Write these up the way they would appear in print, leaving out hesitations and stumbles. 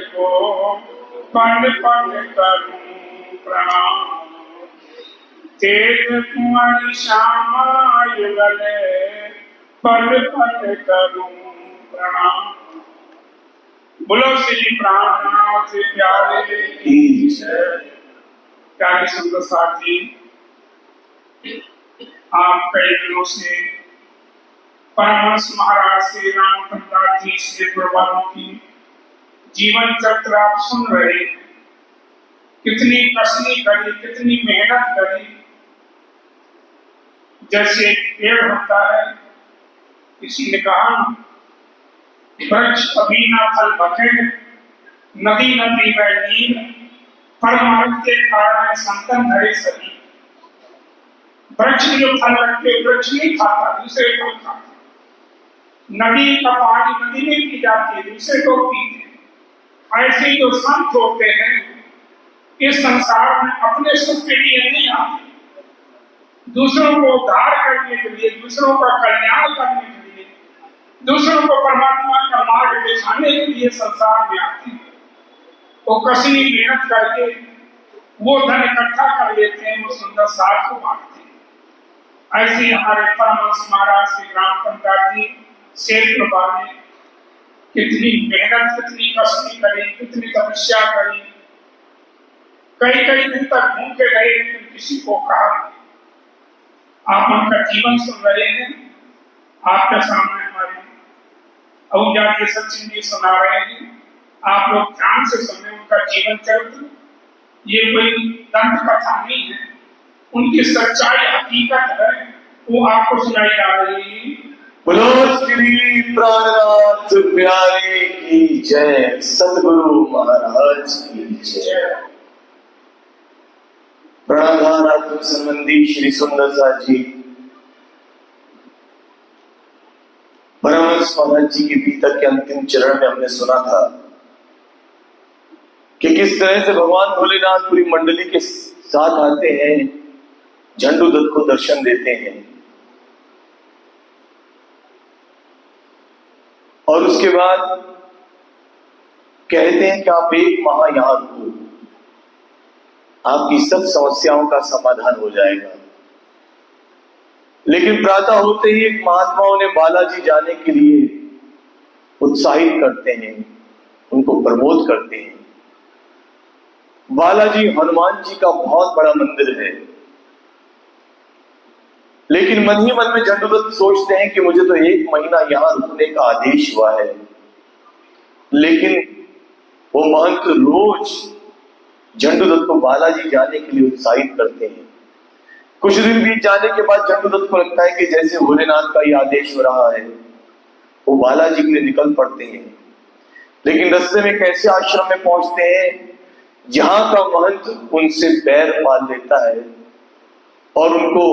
को पढ़ पढ़ करूं प्रणाम, तेज कुंवर श्यामा युगले पढ़ पढ़ करूं प्रणाम। बोलो श्री प्राणनाथ प्यारे की जय। प्यारे संत साथी, आप कई दिनों से परमहंस महाराज श्री रामचंद्र जी श्री गुरुवारों की जीवन चरित्र आप सुन रहे हैं। कितनी कसनी करी, कितनी मेहनत करी। जैसे पेड़ होता है, किसी ने कहा वृक्ष कभी ना फल बखे, नदी नदी में नीर, परमार्थ के कारण संतन धरे सभी। वृक्ष जो फल रखते, वृक्ष नहीं खाता, दूसरे फल खाते। नदी का पानी नदी में पी जाती है, दूसरे को पीते। ऐसे जो संत होते हैं इस संसार में अपने सुख के लिए नहीं आते, दूसरों को उद्धार करने के लिए, दूसरों का कल्याण करने के लिए, दूसरों को परमात्मा का मार्ग दिखाने के लिए संसार में आते हैं। वो कसनी मेहनत करके वो धन इकट्ठा कर लेते हैं, वो सुंदर साथ को बांटते हैं। ऐसे हमारे परमहंस महाराज श्री रामचंद्र जी शेर बाबा ने कितनी मेहनत, कितनी कसनी करी, कितनी तपस्या करी। कई कई दिन तक भूखे रहे, लेकिन किसी को कहा नहीं। आप उनका जीवन सुन रहे हैं, आपके सामने हमारे अहुजा जी सचिन जी सुना रहे हैं। आप लोग ध्यान से सुने उनका जीवन चरित्र। ये कोई दंत कथा नहीं है, उनकी सच्चाई हकीकत है, वो आपको सुनाई जा रही है। बोलो श्री प्राणनाथ प्यारे की जय, सतगुरु महाराज की जय। प्रणधान आत्म संबंधी श्री सुंदर साथ जी परमहंस महाराज जी के बीतक के अंतिम चरण में हमने सुना था कि किस तरह से भगवान भोलेनाथ पूरी मंडली के साथ आते हैं, झंडू दत्त को दर्शन देते हैं और उसके बाद कहते हैं कि आप एक माह यहां रुको, आपकी सब समस्याओं का समाधान हो जाएगा। लेकिन प्रातः होते ही एक महात्मा उन्हें बालाजी जाने के लिए उत्साहित करते हैं, उनको प्रमोद करते हैं। बालाजी हनुमान जी का बहुत बड़ा मंदिर है, लेकिन मन ही मन में झंडूदत्त सोचते हैं कि मुझे तो एक महीना यहां रुकने का आदेश हुआ है। लेकिन वो महंत रोज झंडूदत्त को बालाजी जाने के लिए उत्साहित करते हैं। कुछ दिन बीत जाने के बाद झंडूदत्त को लगता है कि जैसे भोलेनाथ का ही आदेश हो रहा है, वो बालाजी के लिए निकल पड़ते हैं। लेकिन रास्ते में कैसे आश्रम में पहुंचते हैं जहां का महंत उनसे पैर पाल लेता है और उनको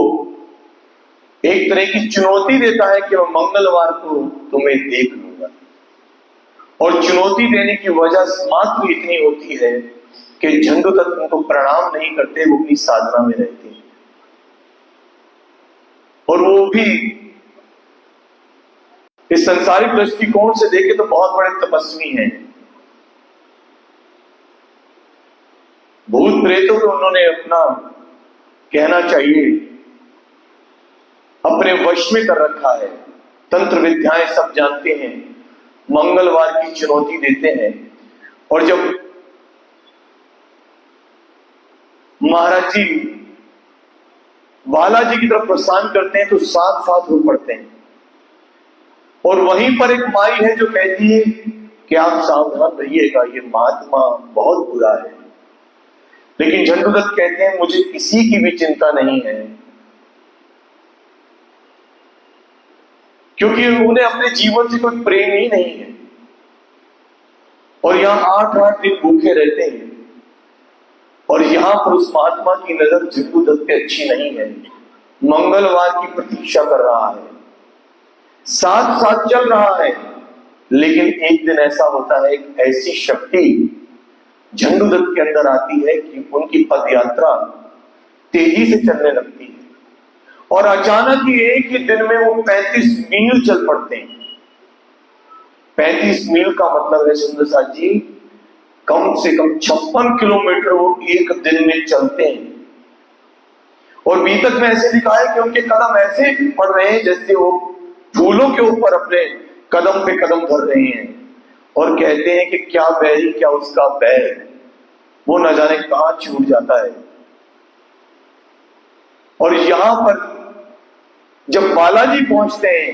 एक तरह की चुनौती देता है कि मैं मंगलवार को तुम्हें देख लूंगा। और चुनौती देने की वजह मात्र इतनी होती है कि झंडूदत्त उनको प्रणाम नहीं करते, वो अपनी साधना में रहते हैं। और वो भी इस संसारिक दृष्टिकोण से देखे तो बहुत बड़े तपस्वी हैं। भूत प्रेतों को उन्होंने अपना कहना चाहिए अपने वश में कर रखा है। तंत्र विद्याएं सब जानते हैं, मंगलवार की चुनौती देते हैं। और जब महाराज जी बालाजी की तरफ प्रस्थान करते हैं तो साथ साथ हो पड़ते हैं। और वहीं पर एक माई है जो कहती है कि आप सावधान रहिएगा, ये महात्मा बहुत बुरा है। लेकिन झंडूदत्त कहते हैं मुझे किसी की भी चिंता नहीं है, क्योंकि उन्हें अपने जीवन से कोई प्रेम ही नहीं है। और यहां 8-8 दिन भूखे रहते हैं और यहां पर उस महात्मा की नजर झंडूदत्त पे अच्छी नहीं है। मंगलवार की प्रतीक्षा कर रहा है, साथ साथ चल रहा है। लेकिन एक दिन ऐसा होता है, एक ऐसी शक्ति झंडूदत्त के अंदर आती है कि उनकी पदयात्रा तेजी से चलने लगती है। और अचानक ही एक ही दिन में वो 35 मील चल पड़ते हैं। 35 मील का मतलब है सुंदर साथ जी कम से कम 56 किलोमीटर वो एक दिन में चलते हैं। और बीतक में ऐसे लिखा है कि उनके कदम ऐसे पड़ रहे हैं जैसे वो फूलों के ऊपर अपने कदम पे कदम धर रहे हैं। और कहते हैं कि क्या बैरी क्या उसका बैर, वो न जाने कहां छूट जाता है। और यहां पर जब बालाजी पहुंचते हैं,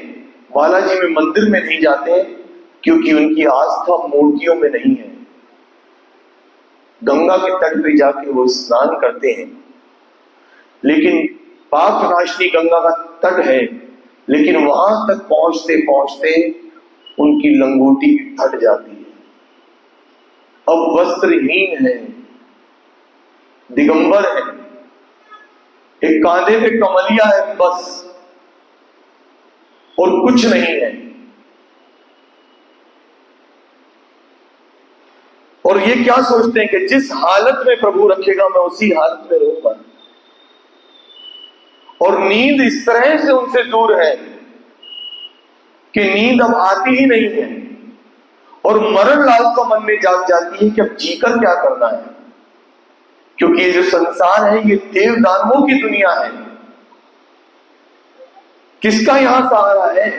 बालाजी में मंदिर में नहीं जाते हैं क्योंकि उनकी आस्था मूर्तियों में नहीं है। गंगा के तट पे जाके वो स्नान करते हैं, लेकिन पाप नाशनी गंगा का तट है, लेकिन वहां तक पहुंचते पहुंचते उनकी लंगोटी फट जाती है। अब वस्त्रहीन है, दिगंबर है, एक कांधे पे कमलिया है बस, और कुछ नहीं है। और ये क्या सोचते हैं कि जिस हालत में प्रभु रखेगा मैं उसी हालत में रहूंगा। और नींद इस तरह से उनसे दूर है कि नींद अब आती ही नहीं है। और मरण लालसा मन में जाग जाती है कि अब जीकर क्या करना है, क्योंकि ये जो संसार है ये देव दानवों की दुनिया है। किसका यहां सहारा है,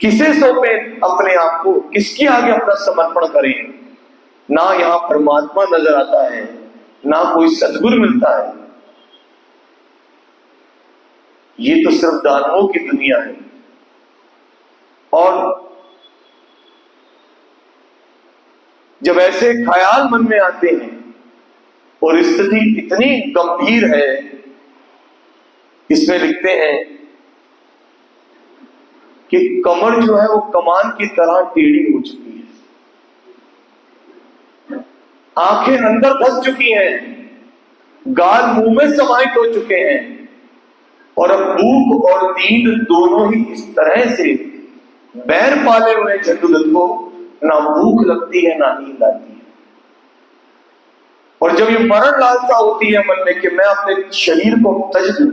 किसे सौंपे अपने आप को, किसके आगे अपना समर्पण करें। ना यहां परमात्मा नजर आता है, ना कोई सद्गुरु मिलता है। ये तो सिर्फ दानवों की दुनिया है। और जब ऐसे ख्याल मन में आते हैं और स्थिति इतनी गंभीर है, इसमें लिखते हैं कि कमर जो है वो कमान की तरह टेढ़ी हो चुकी है, आंखें अंदर धस चुकी हैं, गाल मुंह में समाहित हो चुके हैं। और अब भूख और नींद दोनों ही इस तरह से बैर पाले हुए झंडूदत्त को ना भूख लगती है ना नींद आती है। और जब ये मरण लालसा होती है मन में कि मैं अपने शरीर को तज दूं,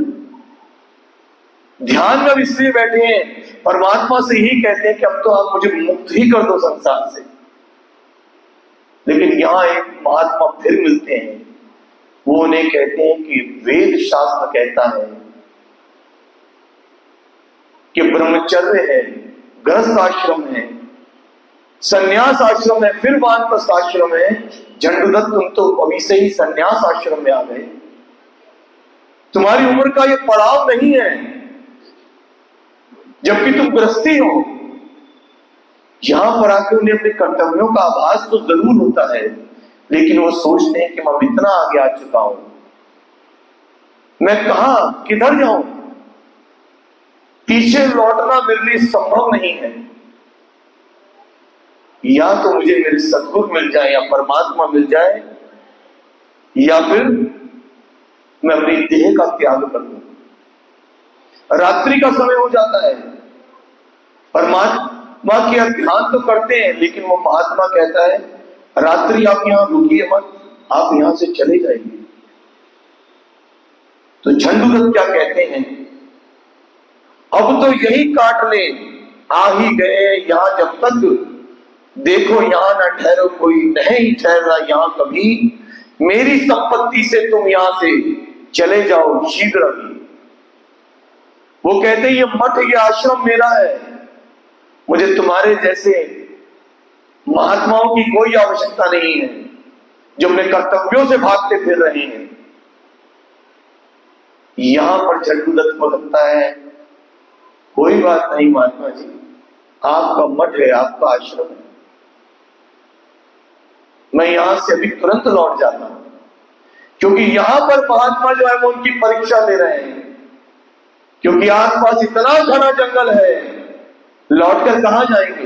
ध्यान में इसलिए बैठे हैं, परमात्मा से ही कहते हैं कि अब तो आप मुझे मुक्त ही कर दो संसार से। लेकिन यहां एक महात्मा फिर मिलते हैं, वो उन्हें कहते हैं कि वेद शास्त्र कहता है कि ब्रह्मचर्य है, गृहस्थ आश्रम है, संन्यास आश्रम है, फिर वानप्रस्थ आश्रम है। झंडूदत्त तुम तो अभी से ही संन्यास आश्रम में आ गए, तुम्हारी उम्र का ये पड़ाव नहीं है, जबकि तुम गृहस्थी हो। यहां पर आकर उन्हें अपने कर्तव्यों का आभास तो जरूर होता है, लेकिन वो सोचते हैं कि मैं इतना आगे आ चुका हूं, मैं कहां किधर जाऊं, पीछे लौटना मेरे लिए संभव नहीं है। या तो मुझे मेरे सद्गुरु मिल जाए या परमात्मा मिल जाए, या फिर मैं अपनी देह का त्याग कर दूं। रात्रि का समय हो जाता है, परमात्मा की ध्यान तो करते हैं, लेकिन वो महात्मा कहता है रात्रि आप यहां रुकिए मत, आप यहां से चले जाइए। तो झंडूदत्त क्या कहते हैं, अब तो यही काट ले, आ ही गए यहां जब तक, देखो यहां ना ठहरो कोई नहीं ठहरना यहां कभी, मेरी संपत्ति से तुम यहां से चले जाओ शीघ्र ही। वो कहते हैं ये मठ ये आश्रम मेरा है, मुझे तुम्हारे जैसे महात्माओं की कोई आवश्यकता नहीं है जो अपने कर्तव्यों से भागते फिर रहे हैं। यहां पर झंडूदत्त को लगता है कोई बात नहीं महात्मा जी, आपका मठ है, आपका आश्रम है, मैं यहां से अभी तुरंत लौट जाता हूं, क्योंकि यहां पर महात्मा जो है वो उनकी परीक्षा ले रहे हैं, क्योंकि आसपास इतना घना जंगल है, लौटकर कहां जाएंगे।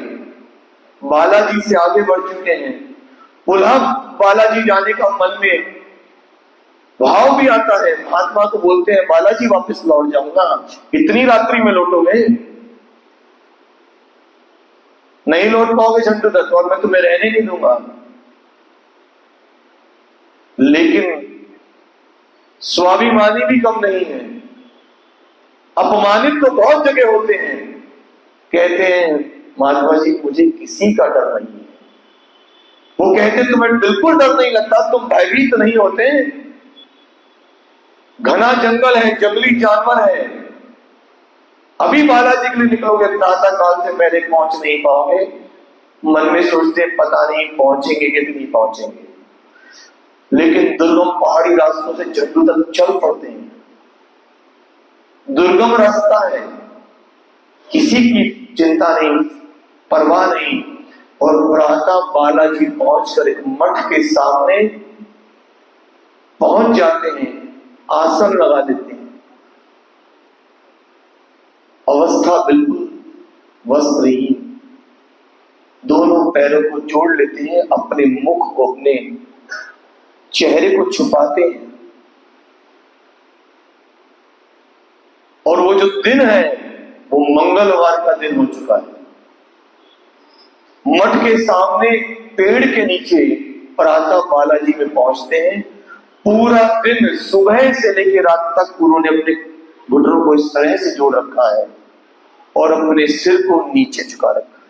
बालाजी से आगे बढ़ चुके हैं, पुनः बालाजी जाने का मन में भाव भी आता है। महात्मा को बोलते हैं बालाजी वापस लौट जाऊंगा, इतनी रात्रि में लौटोगे, नहीं लौट पाओगे झंडूदत्त, और मैं तुम्हें रहने नहीं दूंगा। लेकिन स्वाभिमानी भी कम नहीं है, अपमानित तो बहुत जगह होते हैं। कहते हैं महात्मा जी मुझे किसी का डर नहीं है, वो कहते तुम्हें बिल्कुल डर नहीं लगता, तुम भयभीत नहीं होते? घना जंगल है, जंगली जानवर है, अभी बालाजी के लिए निकलोगे प्रातः काल से पहले पहुंच नहीं पाओगे। मन में सोचते पता नहीं पहुंचेंगे कि नहीं पहुंचेंगे, लेकिन दुर्गम पहाड़ी रास्तों से झंडू तक चल पड़ते हैं। दुर्गम रास्ता है, किसी की चिंता नहीं, परवाह नहीं, और प्रातः बालाजी पहुंचकर एक मठ के सामने पहुंच जाते हैं, आसन लगा देते हैं। अवस्था बिल्कुल वस्त्रहीन, दोनों पैरों को जोड़ लेते हैं, अपने मुख को, अपने चेहरे को छुपाते हैं। और वो जो दिन है वो मंगलवार का दिन हो चुका है। मठ के सामने पेड़ के नीचे प्रातः बालाजी में पहुंचते हैं। पूरा दिन सुबह से लेकर रात तक उन्होंने अपने घुटनों को इस तरह से जोड़ रखा है और अपने सिर को नीचे झुका रखा है।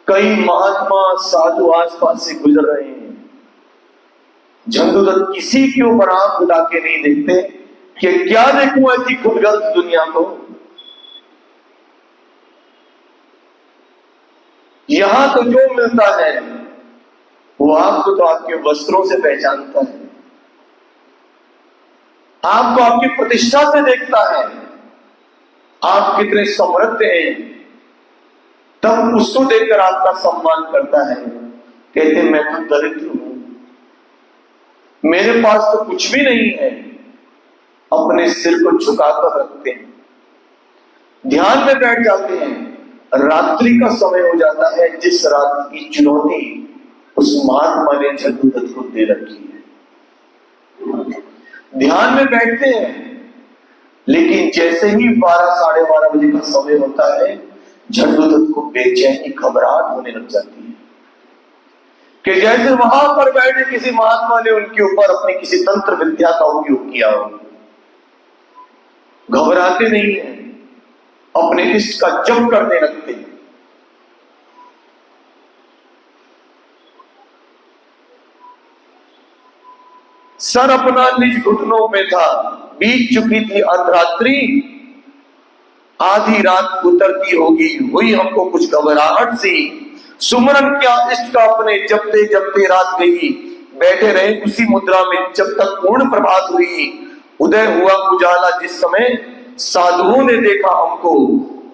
कई महात्मा साधु आसपास से गुजर रहे हैं। झंडूदत्त किसी के ऊपर आंख उठा के नहीं देखते कि क्या देखूं ऐसी खुदगर्ज दुनिया को। यहां तो जो मिलता है वो आपको तो आपके वस्त्रों से पहचानता है, आपको आपकी प्रतिष्ठा से देखता है, आप कितने समृद्ध हैं तब उसको देखकर आपका सम्मान करता है। कहते मैं तो दरिद्र हूं, मेरे पास तो कुछ भी नहीं है, अपने सिर को झुकाकर रखते हैं, ध्यान में बैठ जाते हैं। रात्रि का समय हो जाता है, जिस रात की चुनौती उस महात्मा ने झंडूदत्त को दे रखी है। ध्यान में बैठते हैं, लेकिन जैसे ही 12 साढ़े 12 बजे का समय होता है, झंडूदत्त को बेचैनी, घबराहट होने लग जाती है कि जैसे वहां पर बैठे किसी महात्मा ने उनके ऊपर अपनी किसी तंत्र विद्या का उपयोग किया हो। घबराते नहीं है, अपने इष्ट का जप करने लगते हैं। सर अपना निज घुटनों में था, बीत चुकी थी अर्धरात्रि, आधी रात उतरती होगी, हुई हमको कुछ घबराहट सी, सुमरन क्या इष्ट का अपने जपते जपते रात गई, बैठे रहे उसी मुद्रा में जब तक पूर्ण प्रभात हुई। उदय हुआ उजाला जिस समय, साधुओं ने देखा हमको,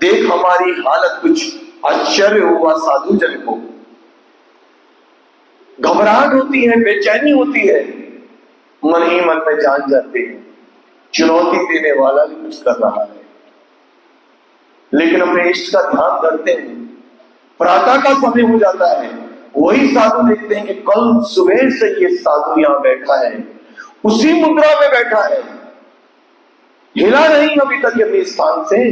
देख हमारी हालत कुछ आश्चर्य हुआ साधु जन को। घबराहट होती है, बेचैनी होती है, मन ही मन में जान जाते हैं चुनौती देने वाला भी कुछ कर रहा है, लेकिन अपने इष्ट का ध्यान करते हैं। प्रातः का समय हो जाता है, वही साधु देखते हैं कि कल सुबह से ये साधु यहां बैठा है, उसी मुद्रा में बैठा है, हिला नहीं अभी तक अपने स्थान से।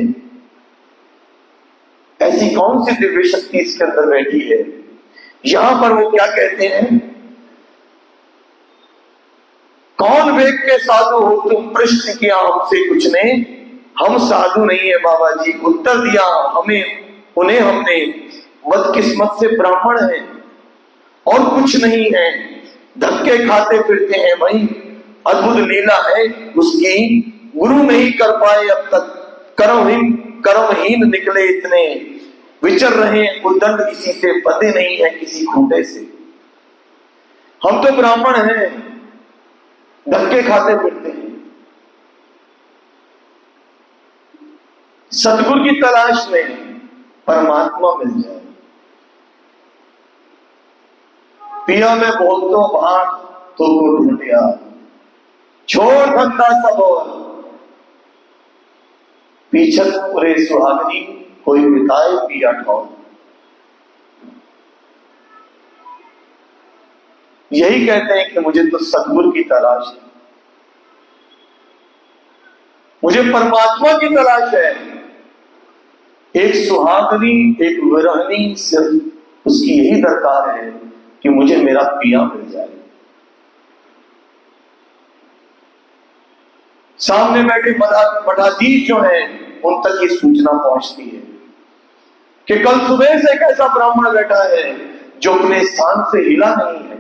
ऐसी कौन सी दिव्य शक्ति इसके अंदर बैठी है। यहां पर वो क्या कहते हैं, कौन वेग के साधु हो तुम, प्रश्न किया हमसे कुछ ने, हम साधु नहीं है बाबा जी, उत्तर दिया हमें उन्हें हमने, बदकिस्मत से ब्राह्मण है और कुछ नहीं है, धक्के खाते फिरते हैं वही, अद्भुत लीला है उसकी, गुरु नहीं कर पाए अब तक, कर्महीन निकले इतने, विचर रहे उद्दंड इसी से, बंधे नहीं है किसी खूंटे से। हम तो ब्राह्मण हैं, धक्के खाते फिरते हैं, सतगुरु की तलाश में, परमात्मा मिल जाए। पिया में बोल तो भाट तो को ढूंढिया, छोड़ धंधा सब और, पीछक पूरे सुहागनी, कोई बिताए पिया ठौर। यही कहते हैं कि मुझे तो सतगुरु की तलाश है, मुझे परमात्मा की तलाश है। एक सुहागनी, एक विरहनी, सिर्फ उसकी यही दरकार है कि मुझे मेरा पिया मिल जाए। सामने बैठे मठाधीश जो हैं उन तक ये सूचना पहुंचती है, कि कल सुबह से एक ऐसा ब्राह्मण बैठा है जो अपने स्थान से हिला नहीं है,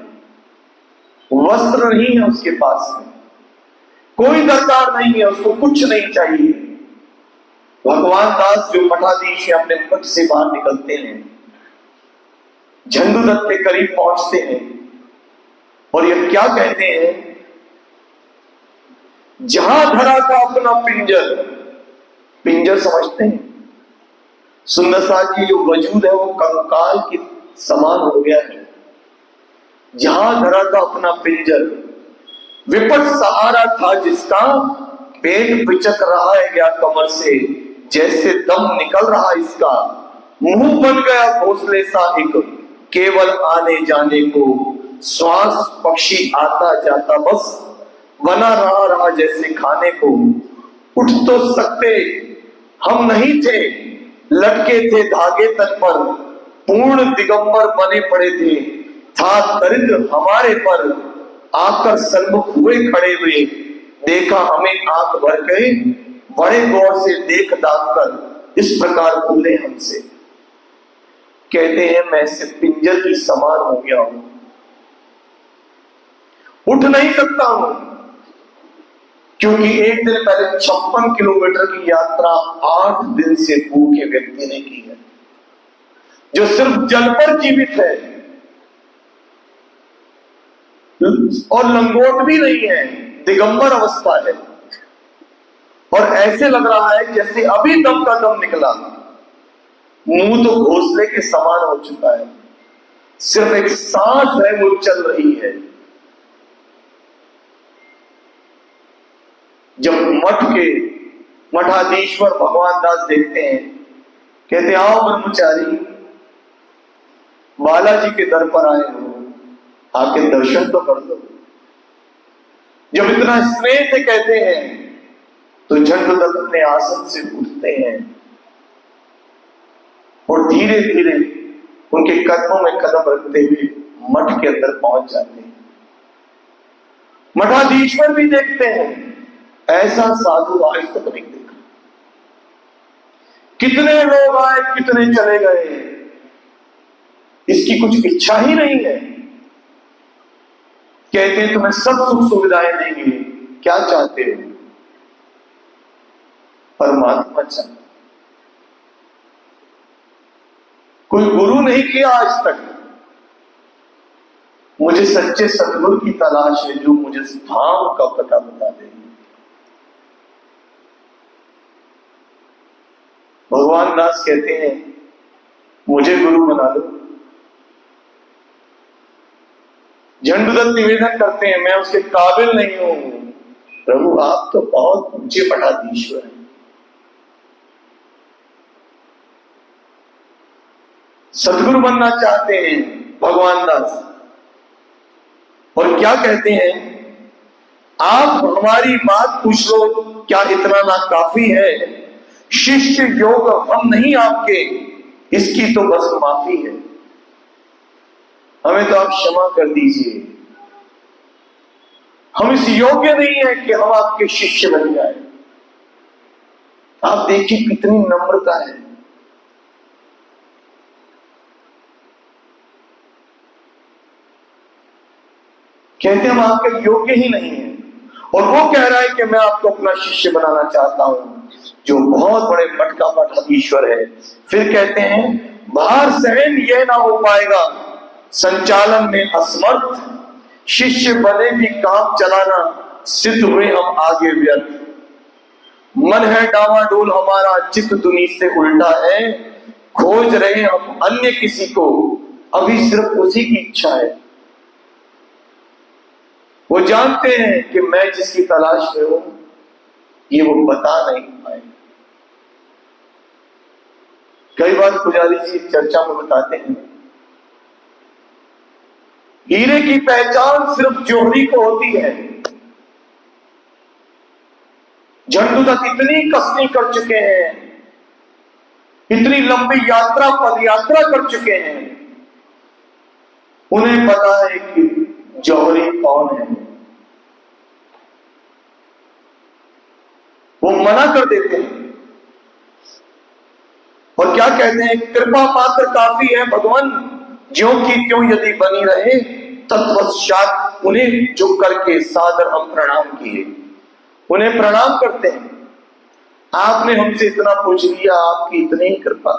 वस्त्र नहीं है उसके पास में, कोई दरकार नहीं है, उसको कुछ नहीं चाहिए। भगवान दास जो मठाधीश है अपने मठ से बाहर निकलते हैं, झंडूदत्त के करीब पहुंचते हैं और ये क्या कहते हैं, जहां धरा का अपना पिंजर, पिंजर समझते हैं, सुंदर साथ की जो वजूद है वो कंकाल के समान हो गया है। जहां धरा का अपना पिंजर, विपट सहारा था जिसका, पेट पिचक रहा है गया कमर से, जैसे दम निकल रहा इसका, मुंह बन गया घोंसले सा एक, केवल आने जाने को, श्वास पक्षी आता जाता बस, बना रहा जैसे खाने को। उठ तो सकते हम नहीं थे, लटके थे धागे तक पर, पूर्ण दिगंबर बने पड़े थे, था दरिद्र हमारे पर, आकर सन्मुख हुए खड़े हुए, देखा हमें आंख भर गए, बड़े गौर से देख दाख कर इस प्रकार बोले हमसे। कहते हैं मैं से पिंजर की समान हो गया हूं, उठ नहीं सकता हूं, क्योंकि एक दिन पहले 56 किलोमीटर की यात्रा 8 दिन से भूखे व्यक्ति ने की है, जो सिर्फ जल पर जीवित है और लंगोट भी नहीं है, दिगंबर अवस्था है, और ऐसे लग रहा है जैसे अभी दम का दम निकला, मुंह तो घोंसले के समान हो चुका है, सिर्फ एक सांस है वो चल रही है। जब मठ के मठाधीश्वर भगवान दास देखते हैं, कहते आओ ब्रह्मचारी, बालाजी के दर पर आए हो, आके दर्शन तो कर दो। जब इतना स्नेह से कहते हैं तो झंडूदत्त अपने आसन से उठते हैं और धीरे धीरे उनके कदमों में कदम रखते हुए मठ के अंदर पहुंच जाते हैं। मठाधीश्वर भी देखते हैं, ऐसा साधु आज तक नहीं देखा। कितने लोग आए, कितने चले गए, इसकी कुछ इच्छा ही नहीं है। कहते हैं तुम्हें सब सुख सुविधाएं देंगे, क्या चाहते हो? परमात्मा चाहते। कोई गुरु नहीं किया आज तक, मुझे सच्चे सतगुरु की तलाश है जो मुझे धाम का पता बता दे। भगवान दास कहते हैं मुझे गुरु बना लो। झंडूदत्त निवेदन करते हैं मैं उसके काबिल नहीं हूं, प्रभु आप तो बहुत ऊंचे मठाधीश्वर हैं। सतगुरु बनना चाहते हैं भगवान दास, और क्या कहते हैं, आप हमारी बात पूछ लो, क्या इतना ना काफी है? शिष्य योग हम नहीं आपके, इसकी तो बस माफी है, हमें तो आप क्षमा कर दीजिए, हम इस योग्य नहीं है कि हम आपके शिष्य बन जाए। आप देखिए कितनी नम्रता है। कहते हम आपके योग्य ही नहीं है, और वो कह रहा है कि मैं आपको अपना शिष्य बनाना चाहता हूं, जो बहुत बड़े मठ का मठाधीश्वर है। फिर कहते हैं बाहर सहन यह ना हो पाएगा, संचालन में असमर्थ, शिष्य बने भी काम चलाना, सिद्ध हुए हम आगे व्यर्थ। मन है डावाडोल हमारा, चित्त दुनी से उल्टा है, खोज रहे हम अन्य किसी को, अभी सिर्फ उसी की इच्छा है। वो जानते हैं कि मैं जिसकी तलाश में हूं ये वो बता नहीं पाए। कई बार पुजारी जी चर्चा में बताते हैं हीरे की पहचान सिर्फ जोहरी को होती है। झंडूदत्त इतनी कसनी कर चुके हैं, इतनी लंबी यात्रा पद यात्रा कर चुके हैं, उन्हें पता है कि जौहरी कौन है। वो मना कर देते हैं और क्या कहते हैं, कृपा मात्र काफी है भगवान, ज्यों की त्यों यदि बनी रहे, तत्पश्चात उन्हें झुक करके सादर हम प्रणाम किए। उन्हें प्रणाम करते हैं, आपने हमसे इतना पूछ लिया, आपकी इतनी ही कृपा,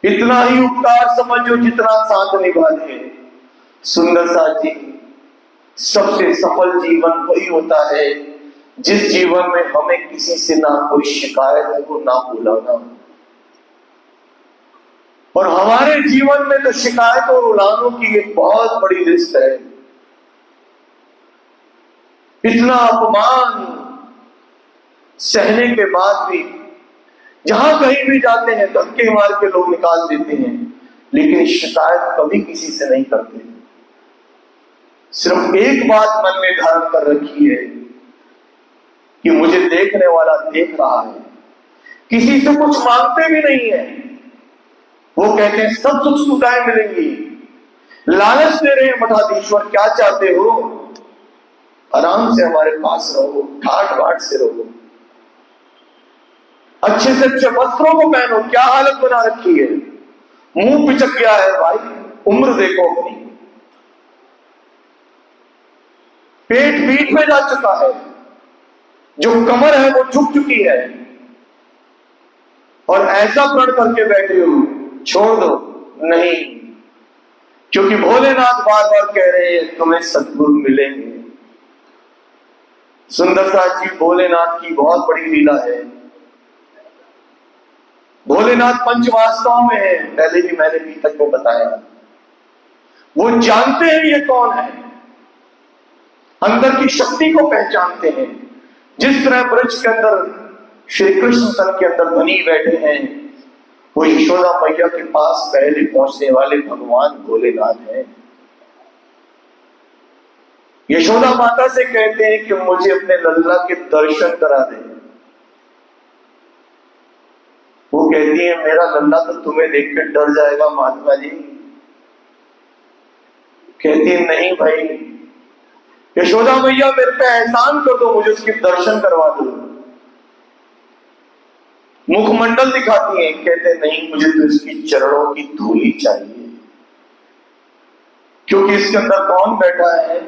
इतना ही उपकार समझो जितना साथ निभा दे। सुंदर सा जी, सबसे सफल जीवन वही होता है जिस जीवन में हमें किसी से ना कोई शिकायत हो, ना बुलाना हो। और हमारे जीवन में तो शिकायत और उलानों की एक बहुत बड़ी लिस्ट है। इतना अपमान सहने के बाद भी जहां कहीं भी जाते हैं धक्के मार के लोग निकाल देते हैं, लेकिन शिकायत कभी किसी से नहीं करते। सिर्फ एक बात मन में धारण कर रखी है कि मुझे देखने वाला देख रहा है, किसी से कुछ मांगते भी नहीं है। वो कहते हैं सब सुख सुविधाएं मिलेंगी, लालच दे रहे हैं मठाधीश्वर, क्या चाहते हो, आराम से हमारे पास रहो, ठाट बाट से रहो, अच्छे से अच्छे वस्त्रों को पहनो। क्या हालत बना रखी है, मुंह पिचक गया है भाई, उम्र देखो अपनी, पेट पीठ में जा चुका है, जो कमर है वो झुक चुकी है, और ऐसा प्रण करके बैठे हो, छोड़ दो। नहीं, क्योंकि भोलेनाथ बार बार कह रहे हैं तुम्हें सद्गुरु मिलेंगे। सुंदर सा जी, भोलेनाथ की बहुत बड़ी लीला है। भोलेनाथ पंचवास्तव में है, पहले भी मैंने अभी तक में बताया। वो जानते हैं ये कौन है, अंदर की शक्ति को पहचानते हैं। जिस तरह ब्रज के अंदर श्री कृष्ण तन के अंदर धनी बैठे हैं, वो यशोदा मैया के पास पहले पहुंचने वाले भगवान भोलेनाथ हैं। यशोदा माता से कहते हैं कि मुझे अपने लल्ला के दर्शन करा दे। वो कहती है मेरा लल्ला तो तुम्हें देख के डर जाएगा महात्मा जी। कहती है नहीं भाई, यशोदा मैया मेरे पे एहसान कर दो, मुझे उसके दर्शन करवा दो। मुखमंडल दिखाती है, कहते नहीं मुझे तो इसकी चरणों की धूली चाहिए, क्योंकि इसके अंदर कौन बैठा है,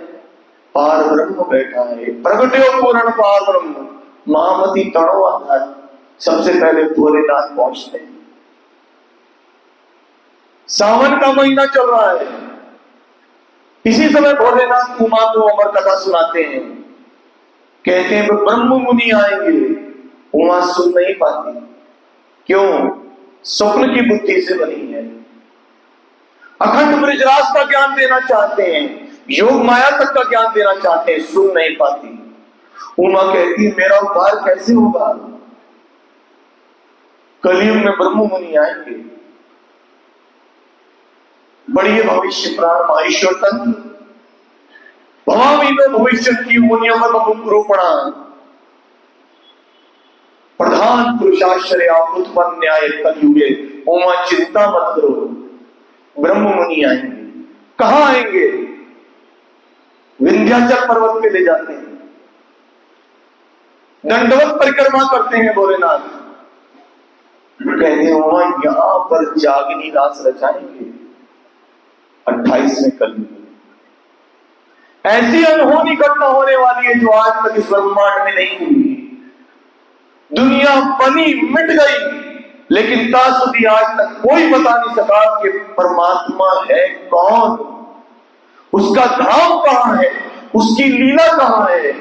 पार ब्रह्म बैठा है। प्रगट्यो पूर्ण पार ब्रह्म महामती तणो आधार। सबसे पहले भोलेनाथ पहुंचते हैं। सावन का महीना चल रहा है, इसी समय भोलेनाथ उमा को अमर कथा सुनाते हैं। कहते हैं ब्रह्म मुनि आएंगे, उमा सुन नहीं पाती। क्यों? स्वप्न की बुद्धि से बनी है। अखंड ब्रजराज का ज्ञान देना चाहते हैं, योग माया तक का ज्ञान देना चाहते हैं, सुन नहीं पाती। उमा कहती है मेरा उद्धार कैसे होगा, कलयुग में ब्रह्म मुनि आएंगे। बढ़िए भविष्य प्राण महेश्वर तंत्र भवामी में भविष्य की मुनियमत रूपणा प्रधान पुरुषाश्रय उत्पन्न न्याय कलयुगे। उमा चिंता मत करो, ब्रह्म मुनि आएंगे। कहां आएंगे? विंध्याचल पर्वत पे ले जाते हैं, दंडवत परिक्रमा करते हैं भोलेनाथ। कहते हैं उमा यहां पर जागनी रास रचाएंगे 28 में कलयुग। ऐसी अनहोनी घटना होने वाली है जो आज तक इस ब्रह्मांड में नहीं हुई। दुनिया बनी मिट गई, लेकिन तासुदी आज तक कोई बता नहीं सका कि परमात्मा है कौन, उसका धाम कहां है, उसकी लीला कहां है,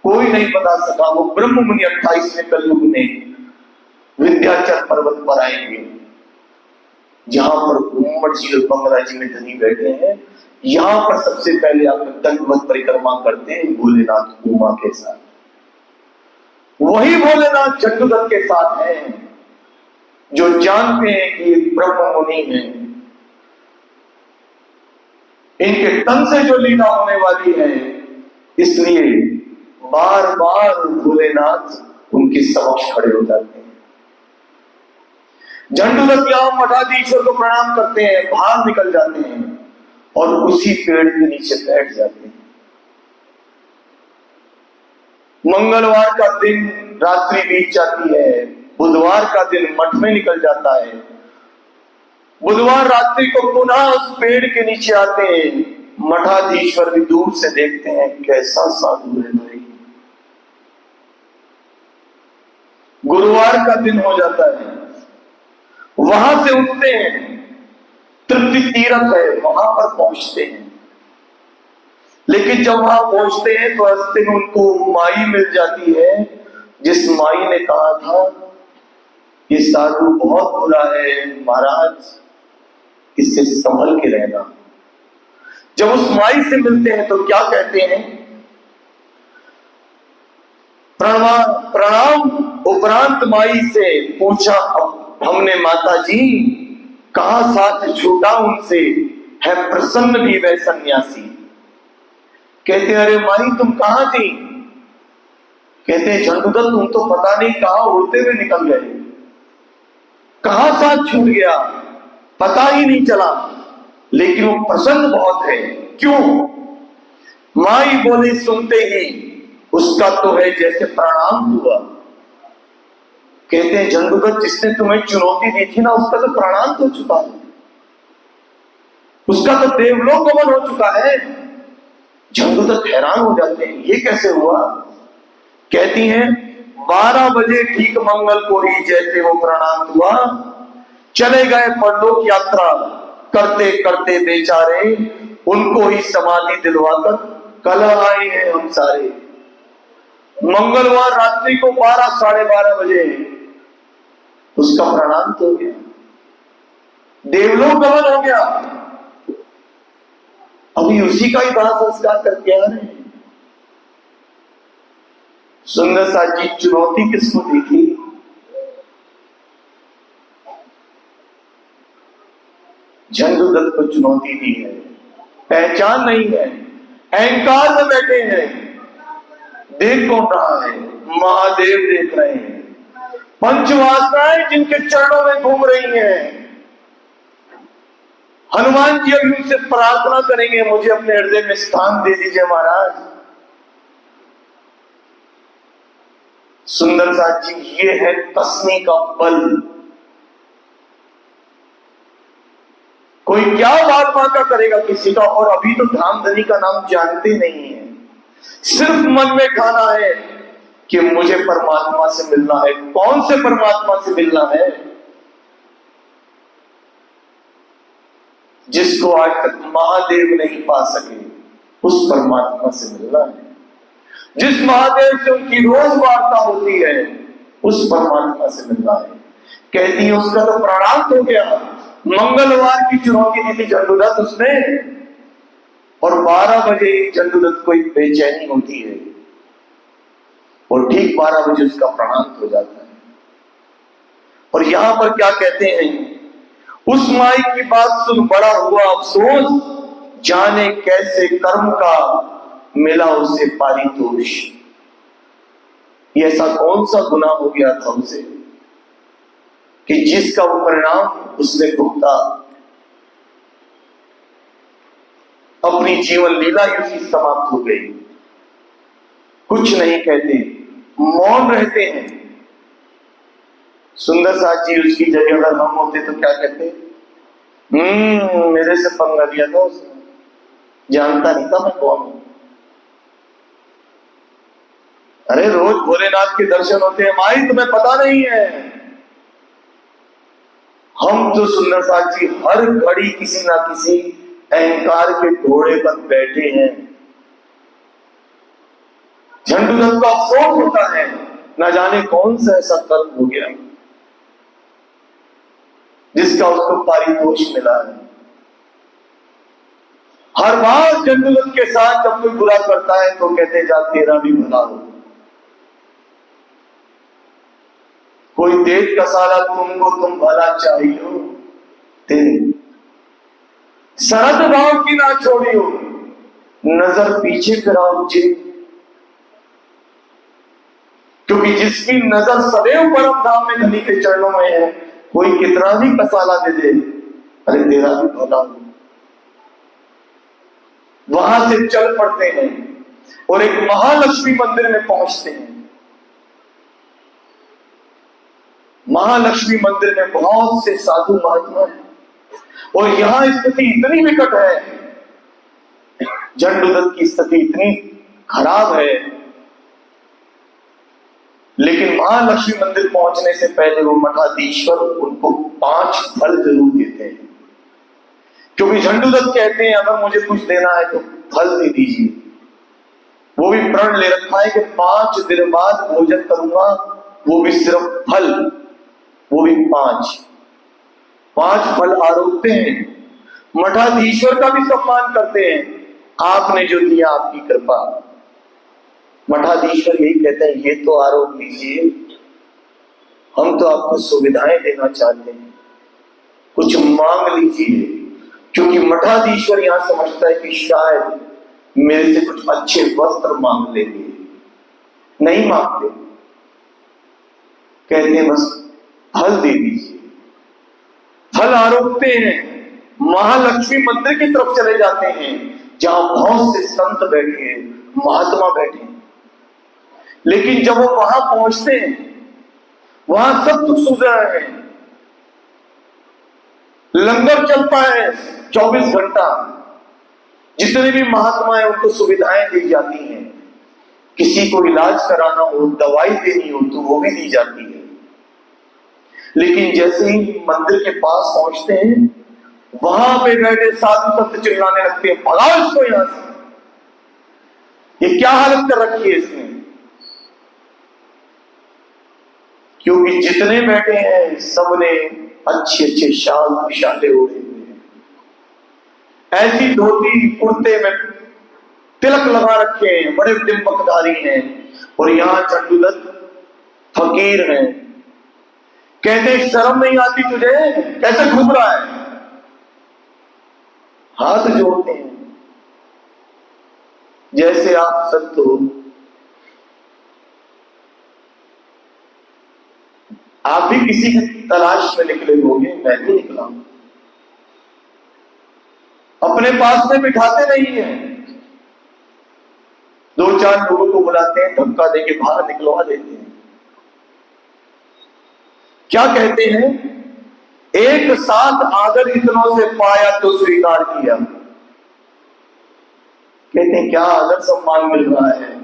कोई नहीं बता सका। वो ब्रह्म मुनि 28वें कलयुग में विंध्याचल पर्वत पर आएंगे, जहां पर उम्मड़ जी और बंगला जी में धनी बैठे हैं। यहां पर सबसे पहले आप दंडवत परिक्रमा करते हैं भोलेनाथ उमा के साथ। वही भोलेनाथ झंडूदत्त के साथ हैं, जो जानते हैं कि ये ब्रह्म मुनि है। इनके तन से जो लीला होने वाली है, इसलिए बार बार भोलेनाथ उनके समक्ष खड़े हो जाते हैं। झंडूदत्त यहां मठाधीश्वर को प्रणाम करते हैं, बाहर निकल जाते हैं और उसी पेड़ के नीचे बैठ जाते हैं। मंगलवार का दिन, रात्रि बीत जाती है, बुधवार का दिन मठ में निकल जाता है। बुधवार रात्रि को पुनः उस पेड़ के नीचे आते हैं। मठाधीश्वर भी दूर से देखते हैं, कैसा साधु है भाई। गुरुवार का दिन हो जाता है, वहां से उठते हैं, तृप्ति तीर्थ है वहां पर पहुंचते हैं। लेकिन जब वहां पहुंचते हैं तो रास्ते में उनको माई मिल जाती है, जिस माई ने कहा था ये साधु बहुत बुरा है महाराज, इससे संभल के रहना। जब उस माई से मिलते हैं तो क्या कहते हैं, प्रणाम उपरांत माई से पूछा, अब हमने माता जी कहा साथ छूटा उनसे, है प्रसन्न भी वह सन्यासी। कहते अरे माई तुम कहां थी? कहते झंडूदत्त तुम तो पता नहीं कहां उड़ते हुए निकल गए, कहां साथ छूट गया पता ही नहीं चला, लेकिन वो प्रसन्न बहुत है। क्यों? माई बोली सुनते ही उसका तो है जैसे प्रणाम हुआ। कहते हैं झंडूदत्त जिसने तुम्हें चुनौती दी थी ना, उसका तो प्रणाम हो चुका है, उसका तो देवलोक गमन हो चुका है। झंडूदत्त हैरान हो जाते हैं, ये कैसे हुआ? कहती हैं 12 बजे ठीक मंगल को ही जैसे वो प्रणाम हुआ, चले गए परलोक यात्रा करते करते बेचारे, उनको ही समाधि दिलवाकर कल आए हैं हम सारे। मंगलवार रात्रि को 12 साढ़े 12 बजे उसका प्रणाम तो हो गया, देवलोक गमन हो गया। अभी उसी का ही दाह संस्कार करके आ रहे हैं। सुंदर सा जी चुनौती किसको दी थी? झंडूदत्त को चुनौती दी है। पहचान नहीं है, अहंकार में बैठे हैं। देख कौन रहा है? महादेव देख रहे हैं। पंचवासनाएं जिनके चरणों में घूम रही हैं। हनुमान जी अभी उनसे प्रार्थना करेंगे, मुझे अपने हृदय में स्थान दे दीजिए महाराज। सुंदर सा जी ये है कसने का बल। कोई क्या बात माता करेगा किसी का, और अभी तो धामधनी का नाम जानते नहीं है। सिर्फ मन में ठाना है कि मुझे परमात्मा से मिलना है। कौन से परमात्मा से मिलना है? जिसको आज तक महादेव नहीं पा सके, उस परमात्मा से मिलना है। जिस महादेव से उनकी रोज वार्ता होती है, उस परमात्मा से मिलना है। कहती है उसका तो प्रणाम हो गया। मंगलवार की चुनौती दी थी झंडूदत्त उसने, और 12 बजे झंडूदत्त को एक बेचैनी होती है, और ठीक 12 बजे उसका प्रणाम हो जाता है। और यहां पर क्या कहते हैं, उस माई की बात सुन बड़ा हुआ अफसोस, जाने कैसे कर्म का मिला उसे पारितोष। ये ऐसा कौन सा गुनाह हो गया था उसे कि जिसका वो परिणाम उसने भुगता। अपनी जीवन लीला ही उसकी समाप्त हो गई। कुछ नहीं कहते, मौन रहते हैं। सुंदर साथ जी उसकी जगह अगर हम होते तो क्या कहते? मेरे से पंगा लिया था उसने, जानता नहीं था मैं कौन हूं। अरे रोज भोलेनाथ के दर्शन होते हैं, माई तुम्हें पता नहीं है। हम तो सुंदर साथ जी हर घड़ी किसी ना किसी अहंकार के घोड़े पर बैठे हैं। झंडूदत्त को अफसोस होता है, न जाने कौन सा ऐसा कर्म हो गया जिसका उसको पारितोष मिला है। हर बार झंडूदत्त के साथ जब कोई बुरा करता है तो कहते जा तेरा भी भला हो। कोई देख कसाला तुमको तुम भला चाहिए, तेरे सरद भाव की ना छोड़ियो, नजर पीछे फिराओ जी। क्योंकि जिसकी नजर सदैव परम धाम में धनी के चरणों में है, कोई कितना भी कसाला दे दे, अरे तेरा भी भला हो। वहां से चल पड़ते हैं और एक महालक्ष्मी मंदिर में पहुंचते हैं। महालक्ष्मी मंदिर में बहुत से साधु महात्मा हैं और यहां स्थिति इतनी विकट है, झंडूदत्त की स्थिति इतनी खराब है, लेकिन महालक्ष्मी मंदिर पहुंचने से पहले वो मठाधीश्वर उनको 5 फल जरूर देते हैं, क्योंकि झंडूदत्त कहते हैं अगर मुझे कुछ देना है तो फल दे दीजिए। वो भी प्रण ले रखा है कि 5 दिन बाद भोजन करूंगा, वो भी सिर्फ फल, वो भी 5 फल आरोपते हैं। मठाधीश्वर का भी सम्मान करते हैं, आपने जो दिया आपकी कृपा। मठाधीश्वर यही कहते हैं ये तो आरोप लीजिए, हम तो आपको सुविधाएं देना चाहते हैं, कुछ मांग लीजिए, क्योंकि मठाधीश्वर यहां समझता है कि शायद मेरे से कुछ अच्छे वस्त्र मांग लेंगे। नहीं मांगते, कहते हैं बस फल दे दीजिए। फल आरोपते हैं, महालक्ष्मी मंदिर की तरफ चले जाते हैं जहां बहुत से संत बैठे हैं, महात्मा बैठे हैं। लेकिन जब वो वहां पहुंचते हैं, वहां सब सुख सुविधाएं हैं, लंगर चलता है 24 घंटा, जितने भी महात्मा हैं उनको सुविधाएं दी जाती हैं। किसी को इलाज कराना हो, दवाई देनी हो तो वो भी दी जाती है। लेकिन जैसे ही मंदिर के पास पहुंचते हैं, वहां पे बैठे साधु संत चिल्लाने लगते हैं भगाओ इसको यहां से, ये क्या हालत कर रखी है इसने। क्योंकि जितने बैठे हैं सबने अच्छे अच्छे शाल पोशाके ओढ़े हुए हैं, ऐसी धोती कुर्ते में तिलक लगा रखे हैं, बड़े डिंबकधारी हैं। और यहां झंडूदत्त फकीर हैं, कहते शर्म नहीं आती तुझे, कैसे घूम रहा है। हाथ जोड़ते हैं जैसे आप संत हो, आप भी किसी की तलाश में निकले होंगे, मैं भी निकला हूं। अपने पास में बिठाते नहीं है, 2-4 लोगों को बुलाते हैं, धक्का देके बाहर निकलवा देते हैं। क्या कहते हैं, एक साथ आदर इतनों से पाया तो स्वीकार किया। कहते हैं क्या आदर सम्मान मिल रहा है,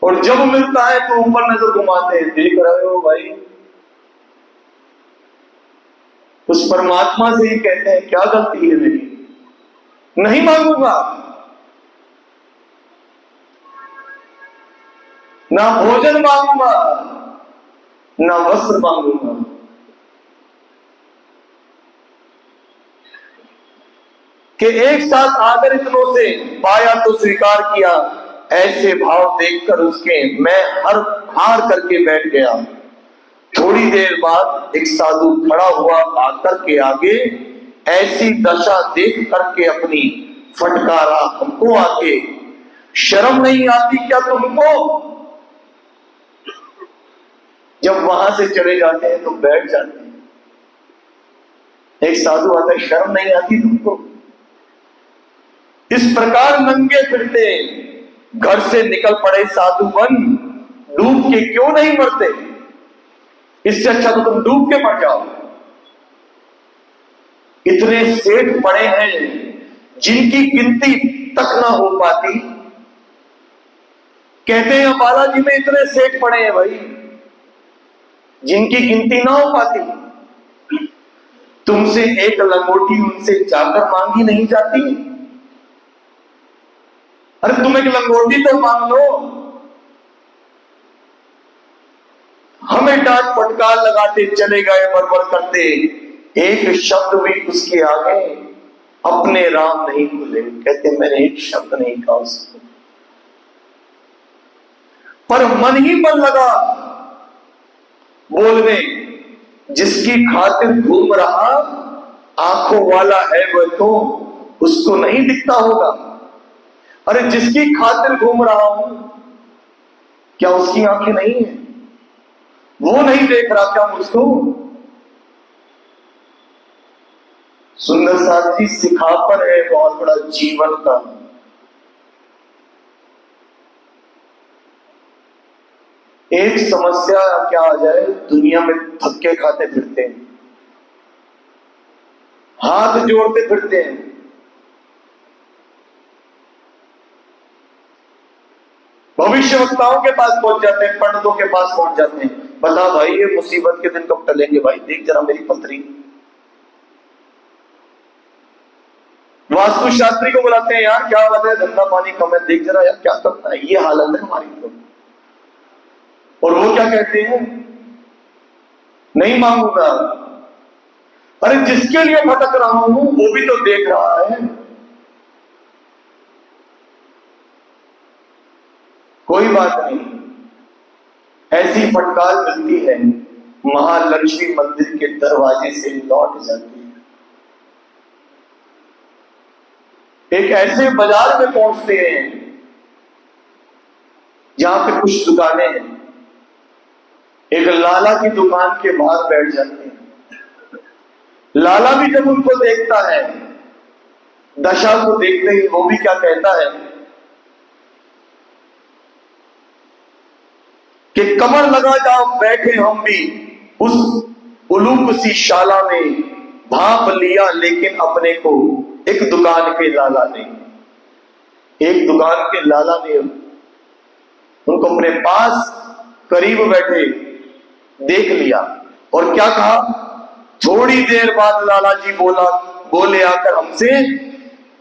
और जब मिलता है तो ऊपर नजर घुमाते हैं, देख रहे हो भाई। उस परमात्मा से ही कहते हैं क्या गलती है मेरी, नहीं मांगूंगा, ना भोजन मांगूंगा, ना वस्त्र मांगूंगा। कि एक साथ आदर इतनों से पाया तो स्वीकार किया, ऐसे भाव देखकर उसके मैं हार करके बैठ गया। थोड़ी देर बाद एक साधु खड़ा हुआ आकर के आगे, ऐसी दशा देख करके अपनी फटकारा हमको आके, शर्म नहीं आती क्या तुमको। जब वहां से चले जाते हैं तो बैठ जाते हैं। एक साधु आता है, शर्म नहीं आती तुमको। इस प्रकार नंगे फिरते घर से निकल पड़े साधु बन, डूब के क्यों नहीं मरते, इससे अच्छा तो तुम डूब के मर जाओ। इतने सेठ पड़े हैं जिनकी गिनती तक ना हो पाती। कहते हैं बालाजी में इतने सेठ पड़े हैं भाई, जिनकी गिनती ना हो पाती। तुमसे एक लंगोटी उनसे जाकर मांगी नहीं जाती। अरे तुम एक लंगोटी तो मांग लो। हमें डांट फटकार लगाते चले गए, बड़बड़ करते, एक शब्द भी उसके आगे अपने राम नहीं बोले। कहते मैंने एक शब्द नहीं कहा उसको, पर मन ही मन लगा बोलने। जिसकी खातिर घूम रहा आंखों वाला है वह तो उसको नहीं दिखता होगा। अरे जिसकी खातिर घूम रहा हूं, क्या उसकी आंखें नहीं है, वो नहीं देख रहा क्या मुझको। सुंदर साथ जी सिखापन है बहुत बड़ा जीवन का। एक समस्या क्या आ जाए, दुनिया में धक्के खाते फिरते हैं, हाथ जोड़ते फिरते हैं। भविष्यवक्ताओं के पास पहुंच जाते हैं, पंडितों के पास पहुंच जाते हैं, बता भाई ये मुसीबत के दिन कब टलेंगे, भाई देख जरा मेरी पथरी। वास्तु शास्त्री को बुलाते हैं, यार क्या बात है, धंधा पानी कम है, देख जरा यार क्या करता है, ये हालत है हमारी तो। और वो क्या कहते हैं, नहीं मांगूंगा। अरे जिसके लिए भटक रहा हूं वो भी तो देख रहा है। कोई बात नहीं, ऐसी फटकार मिलती है, महालक्ष्मी मंदिर के दरवाजे से लौट जाती है। एक ऐसे बाजार में पहुंचते हैं जहां पे कुछ दुकानें हैं, एक लाला की दुकान के बाहर बैठ जाते हैं। लाला भी जब उनको देखता है, दशा को देखते ही वो भी क्या कहता है कि कमर लगा जाओ बैठे हम भी उस उलूक सी शाला में, भाप लिया लेकिन अपने को एक दुकान के लाला ने, एक दुकान के लाला ने उनको अपने पास करीब बैठे देख लिया और क्या कहा। थोड़ी देर बाद लाला जी बोले आकर हमसे,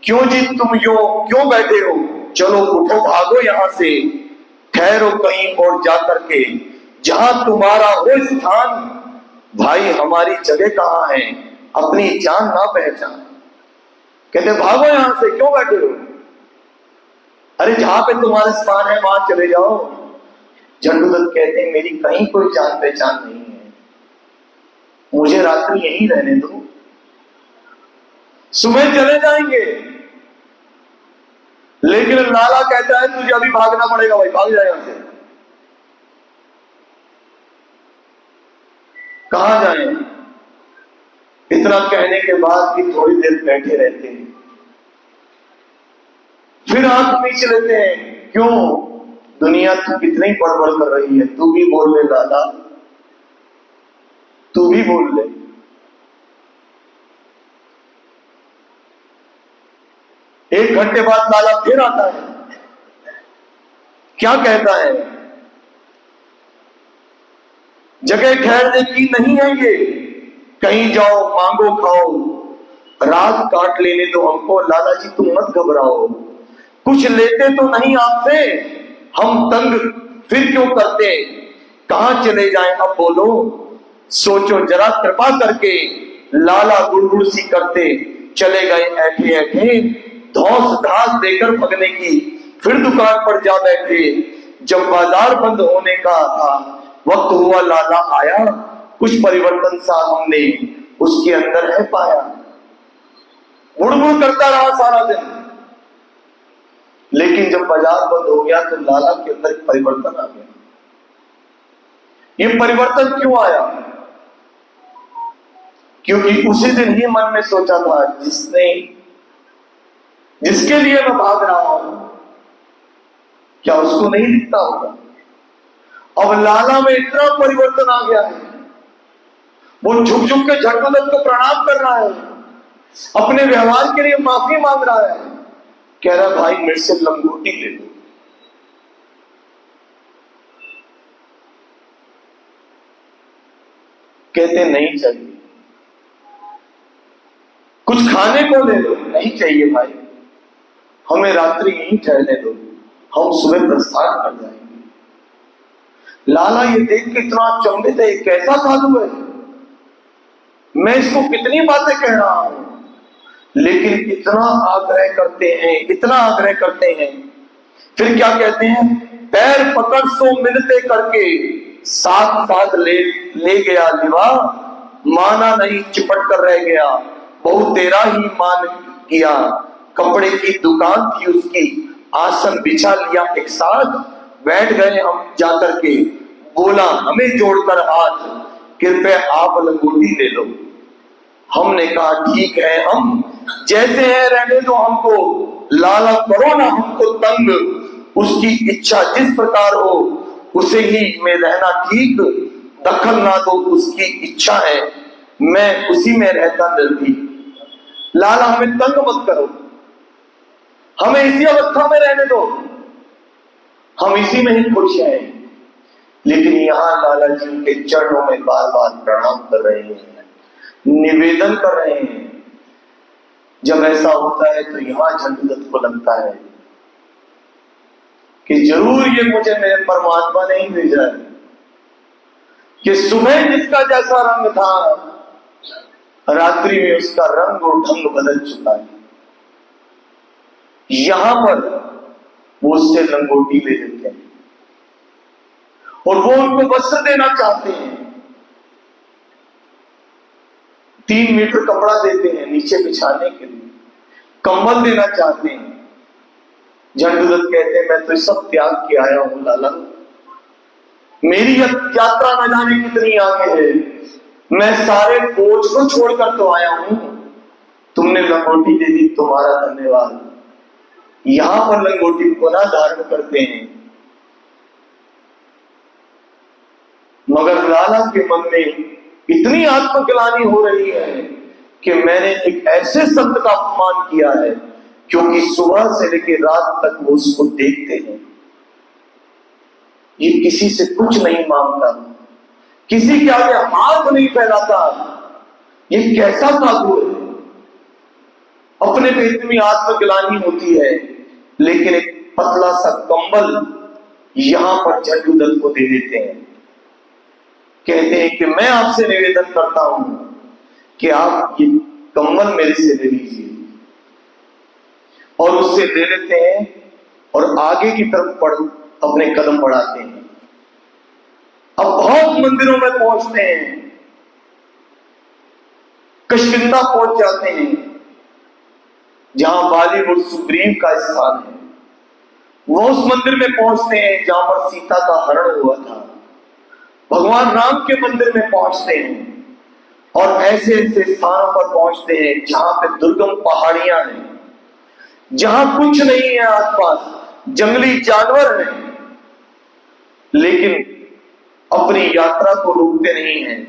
क्यों जी तुम यो क्यों बैठे हो, चलो उठो भागो यहां से, ठहरो कहीं और जाकर के, जहां तुम्हारा हो स्थान, भाई हमारी जगह कहां है, अपनी जान ना पहचान। कहते भागो यहां से, क्यों बैठे हो, अरे जहां पे तुम्हारा स्थान है वहां चले जाओ। झंडूदत्त कहते हैं मेरी कहीं कोई जान पहचान नहीं है, मुझे रात्रि यहीं रहने दो, सुबह चले जाएंगे। लेकिन लाला कहता है तुझे अभी भागना पड़ेगा, भाई भाग जाए यहां से। कहां जाए, इतना कहने के बाद भी थोड़ी देर बैठे रहते हैं, फिर आंख मीच लेते हैं, क्यों दुनिया तू कितनी बड़बड़ कर रही है, तू भी बोल ले लाला, तू भी बोल ले। एक घंटे बाद लाला फिर आता है, क्या कहता है, जगह ठहरने की नहीं है ये, कहीं जाओ मांगो खाओ, रात काट लेने दो हमको, लाला जी तुम मत घबराओ, कुछ लेते तो नहीं आपसे, हम तंग फिर क्यों करते, कहां चले जाएं अब बोलो, सोचो जरा कृपा करके। लाला गुड़गुड़ सी करते चले गए ऐठे ऐठे, धौंस घास देकर भगने की, फिर दुकान पर जा बैठे। जब बाजार बंद होने का था वक्त हुआ, लाला आया, कुछ परिवर्तन सा हमने उसके अंदर है पाया। गुड़गुड़ करता रहा सारा दिन, लेकिन जब बाजार बंद हो गया तो लाला के अंदर परिवर्तन आ गया। ये परिवर्तन क्यों आया, क्योंकि उसी दिन ही मन में सोचा था जिसके लिए मैं भाग रहा हूं, क्या उसको नहीं दिखता होगा। अब लाला में इतना परिवर्तन आ गया है, वो झुक झुक के झंडूदत्त को प्रणाम कर रहा है, अपने व्यवहार के लिए माफी मांग रहा है, कह रहा भाई मेरे से लंगोटी ले लो। कहते नहीं चाहिए, कुछ खाने को ले लो, नहीं चाहिए भाई, हमें रात्रि यहीं ठहरने दो, हम सुबह प्रस्थान कर जाएंगे। लाला ये देख के इतना अचंभित है, कैसा साधु है, मैं इसको कितनी बातें कह रहा हूं, लेकिन इतना आग्रह करते हैं, इतना आग्रह करते हैं। फिर क्या कहते हैं, पैर पकड़ सो मिलते करके, साथ साथ ले गया लिवा, माना नहीं चिपट कर रह गया, बहुत तेरा ही मान किया। कपड़े की दुकान थी उसकी, आसन बिछा लिया एक साथ, बैठ गए हम जाकर के, बोला हमें जोड़कर हाथ, कृपया आप लंगोटी ले लो। हमने कहा ठीक है, हम जैसे हैं रहने दो हमको, लाला करो ना हमको तंग, उसकी इच्छा जिस प्रकार हो उसे ही में रहना ठीक, दखल ना दो उसकी इच्छा है, मैं उसी में रहता निर्भीक। लाला हमें तंग मत करो, हमें इसी अवस्था में रहने दो, हम इसी में ही खुश हैं। लेकिन यहां लाला जी उनके चरणों में बार बार प्रणाम कर रहे हैं, निवेदन कर रहे हैं। जब ऐसा होता है तो यहां झंडूदत्त को लगता है कि जरूर ये मुझे मेरे परमात्मा ने ही भेजा है, कि सुबह जिसका जैसा रंग था रात्रि में उसका रंग और ढंग बदल चुका है। यहां पर वो उससे लंगोटी ले लेते हैं और वो उनको वस्त्र देना चाहते हैं। 3 मीटर कपड़ा देते हैं नीचे बिछाने के लिए, कंबल देना चाहते हैं। झंडूदत्त कहते हैं मैं तो सब त्याग के आया हूं लाला, मेरी यात्रा न जाने कितनी आगे है, मैं सारे बोझ को छोड़कर तो आया हूं, तुमने लंगोटी दे दी, तुम्हारा धन्यवाद। यहां पर लंगोटी पुनः धारण करते हैं, मगर लाला के मन में इतनी आत्मग्लानि हो रही है कि मैंने एक ऐसे संत का अपमान किया है, क्योंकि सुबह से लेकर रात तक वो उसको देखते हैं। ये किसी से कुछ नहीं मांगता, किसी के आगे हाथ नहीं फैलाता, ये कैसा साधु है। अपने पे इतनी आत्मग्लानि होती है, लेकिन एक पतला सा कंबल यहां पर झंडूदत्त को दे देते हैं। कहते हैं कि मैं आपसे निवेदन करता हूं कि आप ये कंबल मेरे से ले लीजिए, और उससे ले लेते हैं और आगे की तरफ अपने कदम बढ़ाते हैं। अब बहुत मंदिरों में पहुंचते हैं, किष्किंधा पहुंच जाते हैं जहां बाली और सुग्रीव का स्थान है। वो उस मंदिर में पहुंचते हैं जहां पर सीता का हरण हुआ था। भगवान राम के मंदिर में पहुंचते हैं और ऐसे ऐसे स्थानों पर पहुंचते हैं जहां पे दुर्गम पहाड़ियां हैं, जहां कुछ नहीं है आसपास, जंगली जानवर हैं, लेकिन अपनी यात्रा को रोकते नहीं हैं।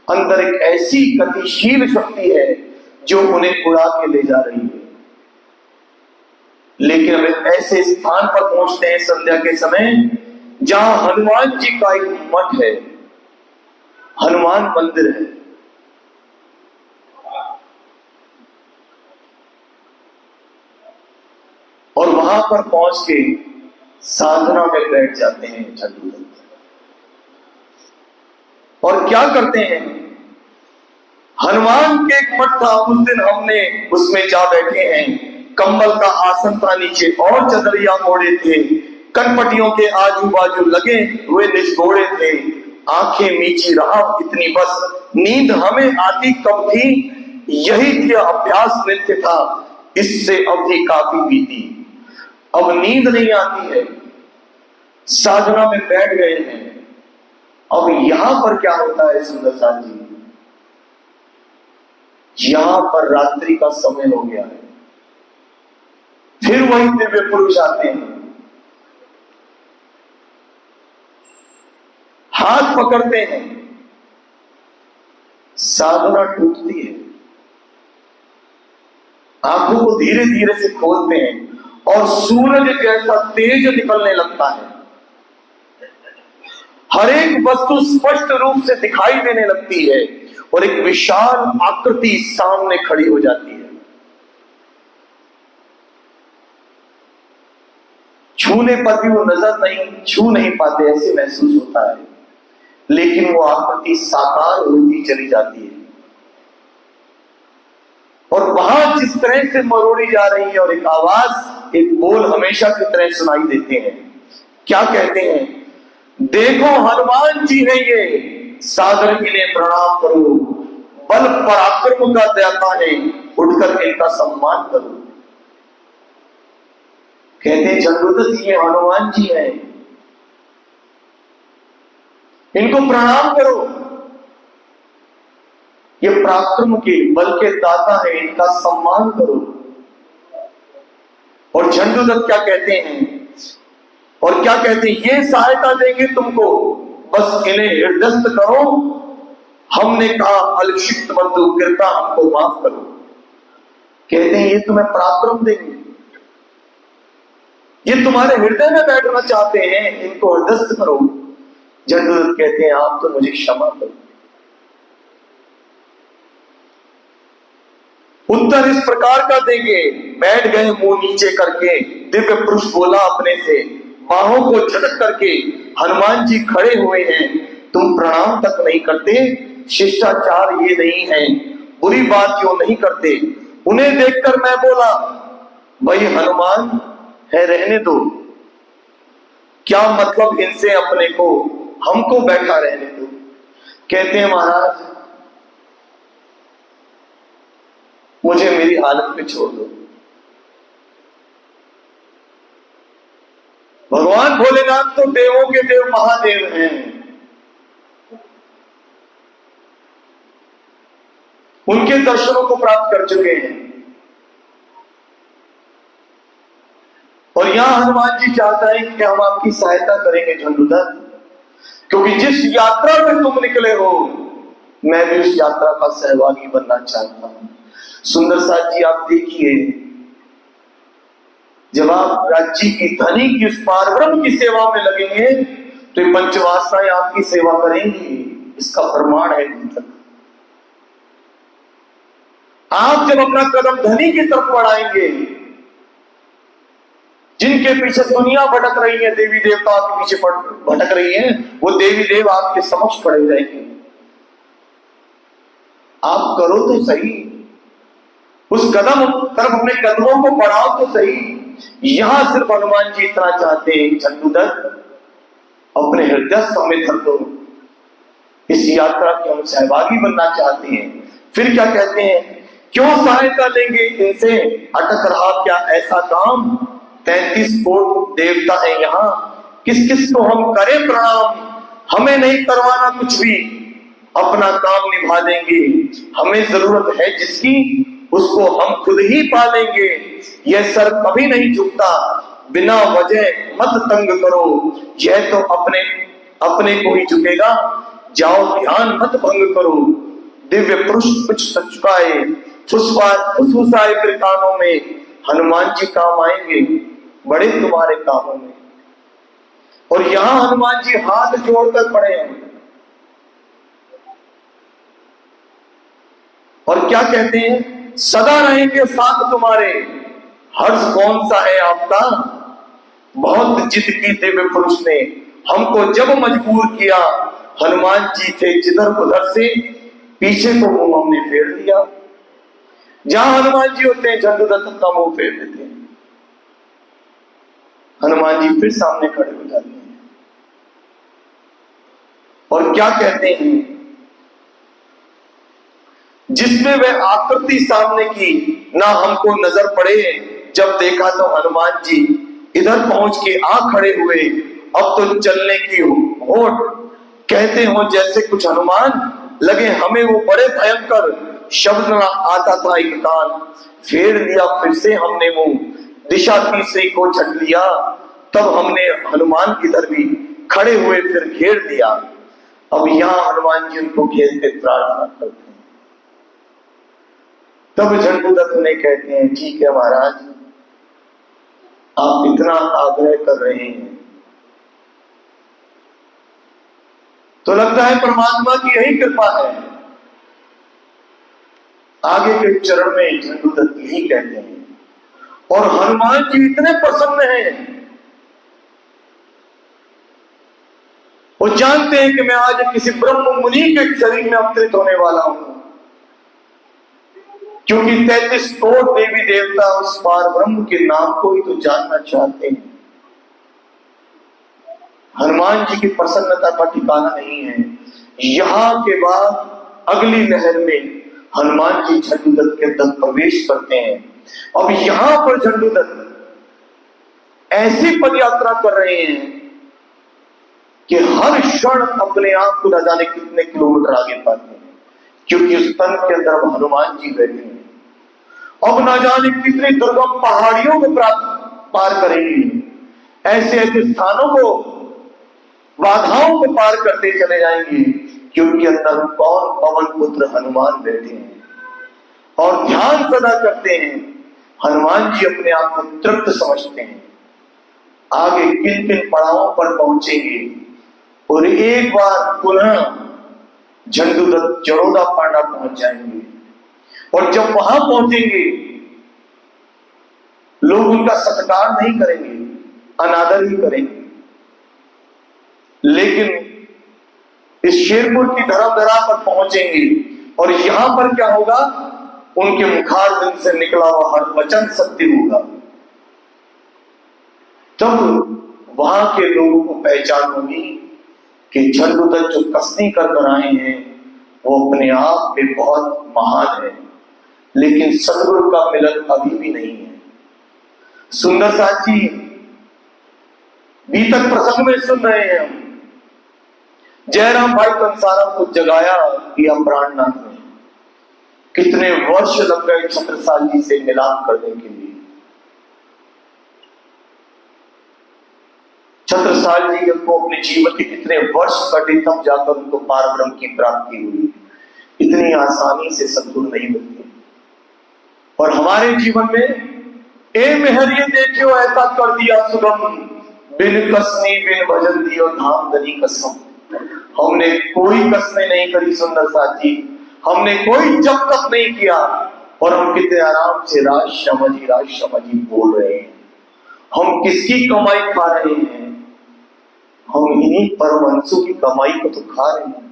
अंदर एक ऐसी गतिशील शक्ति है जो उन्हें उड़ा के ले जा रही है। लेकिन अब एक ऐसे स्थान पर पहुंचते हैं संध्या के समय जहां हनुमान जी का एक मठ है, हनुमान मंदिर है। और वहां पर पहुंच के साधना में बैठ जाते हैं झंडूदत्त। और क्या करते हैं, हनुमान के एक मठ था, उस दिन हमने उसमें जा बैठे हैं। कंबल का आसन था नीचे और चदरिया ओढ़े थे, कनपटियों के आजू बाजू लगे हुए निचगोड़े थे, आंखें मीची रहा इतनी बस, नींद हमें आती कब थी, यही थी अभ्यास नित्य था, इससे अवधि काफी बीती। अब नींद नहीं आती है, साधना में बैठ गए हैं। अब यहां पर क्या होता है सुंदरलाल जी, यहां पर रात्रि का समय हो गया है। फिर वही दिव्य पुरुष आते हैं, हाथ पकड़ते हैं, साधना टूटती है, आंखों को धीरे धीरे से खोलते हैं और सूरज जैसा तेज निकलने लगता है। हर एक वस्तु स्पष्ट रूप से दिखाई देने लगती है और एक विशाल आकृति सामने खड़ी हो जाती है। छूने पर भी वो नजर नहीं, छू नहीं पाते ऐसे महसूस होता है, लेकिन वो आकृति साकार होती चली जाती है। और वहां जिस तरह से मरोड़ी जा रही है और एक आवाज, एक बोल हमेशा की तरह सुनाई देते हैं। क्या कहते हैं, देखो हनुमान जी है ये, सादर इन्हें प्रणाम करो, बल पराक्रम का दाता है, उठकर इनका सम्मान करो। कहते हैं झंडूदत्त ये हनुमान जी है, इनको प्रणाम करो, ये पराक्रम के बल के दाता है, इनका सम्मान करो। और झंडूदत्त क्या कहते हैं, और क्या कहते हैं, ये सहायता देंगे तुमको, बस इन्हें हृदयस्थ करो। हमने कहा अल्पशिक्त बंधु कृपया हमको माफ करो। कहते हैं ये तुम्हें पराक्रम देंगे, ये तुम्हारे हृदय में बैठना चाहते हैं, इनको हृदयस्थ करो। झंडूदत्त कहते हैं आप तो मुझे क्षमा करो। उत्तर इस प्रकार का देंगे, बैठ गए मुंह नीचे करके। दिव्य पुरुष बोला अपने से, बाहों को झटक करके, हनुमान जी खड़े हुए हैं, तुम प्रणाम तक नहीं करते, शिष्टाचार ये नहीं है, बुरी बात क्यों नहीं करते। उन्हें देखकर मैं बोला, भाई हनुमान है रहने दो, क्या मतलब इनसे अपने को, हमको बैठा रहने दो। कहते हैं महाराज मुझे मेरी हालत पे छोड़ दो। भगवान भोलेनाथ तो देवों के देव महादेव हैं, उनके दर्शनों को प्राप्त कर चुके हैं। और यहां हनुमान जी चाहता है कि हम आपकी सहायता करेंगे झंडूदत्त, क्योंकि जिस यात्रा में तुम निकले हो मैं भी उस यात्रा का सहभागी बनना चाहता हूं। सुंदर साथ जी आप देखिए, जब आप राज्य की धनी की उस पारब्रह्म की सेवा में लगेंगे तो ये पंचवासनाएं आपकी सेवा करेंगी, इसका प्रमाण है भीतर। आप जब अपना कदम धनी की तरफ बढ़ाएंगे, जिनके पीछे दुनिया भटक रही है, देवी देवता के पीछे भटक रही है, वो देवी देव आपके समक्ष खड़े रहेंगे। आप करो तो सही, उस कदम तरफ अपने कदमों को बढ़ाओ तो सही। यहां सिर्फ हनुमान जी इतना चाहते हैं, झंडूदत्त अपने हृदय में धर दो, इस यात्रा के हम सहभागी बनना चाहते हैं। फिर क्या कहते हैं, क्यों सहायता लेंगे इनसे, अटक रहा क्या ऐसा काम, 33 कोट देवता है यहाँ, किस किस को हम करें प्रणाम, हमें नहीं करवाना कुछ भी, अपना काम निभा देंगे। हमें जरूरत है जिसकी, उसको हम खुद ही पालेंगे। यह सर कभी नहीं झुकता, बिना वजह मत तंग करो, यह तो अपने अपने को ही झुकेगा, जाओ ध्यान मत भंग करो। दिव्य पुरुष कुछ सचुकाए, फुसफुसाए फिर कानों में, हनुमान जी काम आएंगे बड़े तुम्हारे कामों में। और यहां हनुमान जी हाथ जोड़कर खड़े हैं और क्या कहते हैं, सदा रहेंगे साथ तुम्हारे, हर्ष कौन सा है आपका, बहुत जिद की दिव्य पुरुष ने हमको जब मजबूर किया, हनुमान जी थे जिधर उधर से, पीछे को मुंह हमने फेर दिया। जहां हनुमान जी होते हैं झंडूदत्त का मुंह फेर देते हैं, हनुमान जी फिर सामने खड़े हो जाते हैं और क्या कहते हैं, जिसमें वह आकृति सामने की ना हमको नजर पड़े, जब देखा तो हनुमान जी इधर पहुंच के आ खड़े हुए, अब तो चलने की होठ, कहते हो जैसे कुछ हनुमान लगे हमें वो बड़े भयंकर, शब्द ना आता था एक कान, फेर लिया फिर से हमने मुंह, दिशा तीसरी को छट लिया, तब हमने हनुमान इधर भी खड़े हुए फिर घेर दिया। अब यहां हनुमान जी उनको घेर के प्रार्थना करते हैं। तब झंडूदत्त ने कहते हैं, ठीक है महाराज, आप इतना आग्रह कर रहे हैं तो लगता है परमात्मा की यही कृपा है। आगे के चरण में झंडूदत्त यही कहते हैं, और हनुमान जी इतने प्रसन्न हैं, वो जानते हैं कि मैं आज किसी ब्रह्म मुनि के शरीर में अवतरित होने वाला हूं, क्योंकि 33 करोड़ देवी देवता उस पार ब्रह्म के नाम को ही तो जानना चाहते हैं। हनुमान जी की प्रसन्नता का ठिकाना नहीं है। यहां के बाद अगली लहर में हनुमान जी झंडूदत्त के अंदर प्रवेश करते हैं। अब यहां पर झंडूदत्त ऐसी पद यात्रा कर रहे हैं कि हर क्षण अपने आप को न जाने कितने किलोमीटर आगे पाते हैं, क्योंकि उस तन के अंदर हनुमान जी बैठे हैं। अब न जाने कितनी दुर्गम पहाड़ियों को पार करेंगे, ऐसे ऐसे स्थानों को, बाधाओं को पार करते चले जाएंगे कि उनके अंदर कौन पवन पुत्र हनुमान बैठे हैं और ध्यान सदा करते हैं। हनुमान जी अपने आप को तृप्त समझते हैं। आगे किन किन पड़ावों पर पहुंचेंगे और एक बार पुनः झंडूदत्त जड़ोदा पांडा पहुंच जाएंगे। और जब वहां पहुंचेंगे लोग उनका सत्कार नहीं करेंगे, अनादर ही करेंगे। लेकिन इस शेरपुर की धर्मधरा पर पहुंचेंगे और यहां पर क्या होगा, उनके मुखारबिंद से निकला हुआ हर वचन सत्य होगा। तब वहां के लोगों को पहचान होगी कि झंडूदत्त जो कसनी कर आए हैं वो अपने आप में बहुत महान है, लेकिन सदगुरु का मिलन अभी भी नहीं है। सुंदर साथ जी बीतक प्रसंग में सुन रहे हैं हम, जयराम भाई कंसारा को जगाया किया प्राणनाथ ने। कितने वर्ष लग गए छत्रसाल जी से मिलाप करने के लिए। छत्रसाल जी को अपने जीवन के कितने वर्ष कटे तब जाकर उनको पार ब्रह्म की प्राप्ति हुई। इतनी आसानी से सद्गुरु नहीं मिलते। और हमारे जीवन में ए मेहर ये देखियो ऐसा कर दिया सुगम, बिन कसनी बिन भजन दियो धाम धनी कसम। हमने कोई कसने नहीं करी सुंदर साथ जी, हमने कोई जब तक नहीं किया और हम कितने आराम से राज शमाजी बोल रहे हैं। हम किसकी कमाई खा रहे हैं? हम इन्हीं परमहंसों की कमाई को तो खा रहे हैं।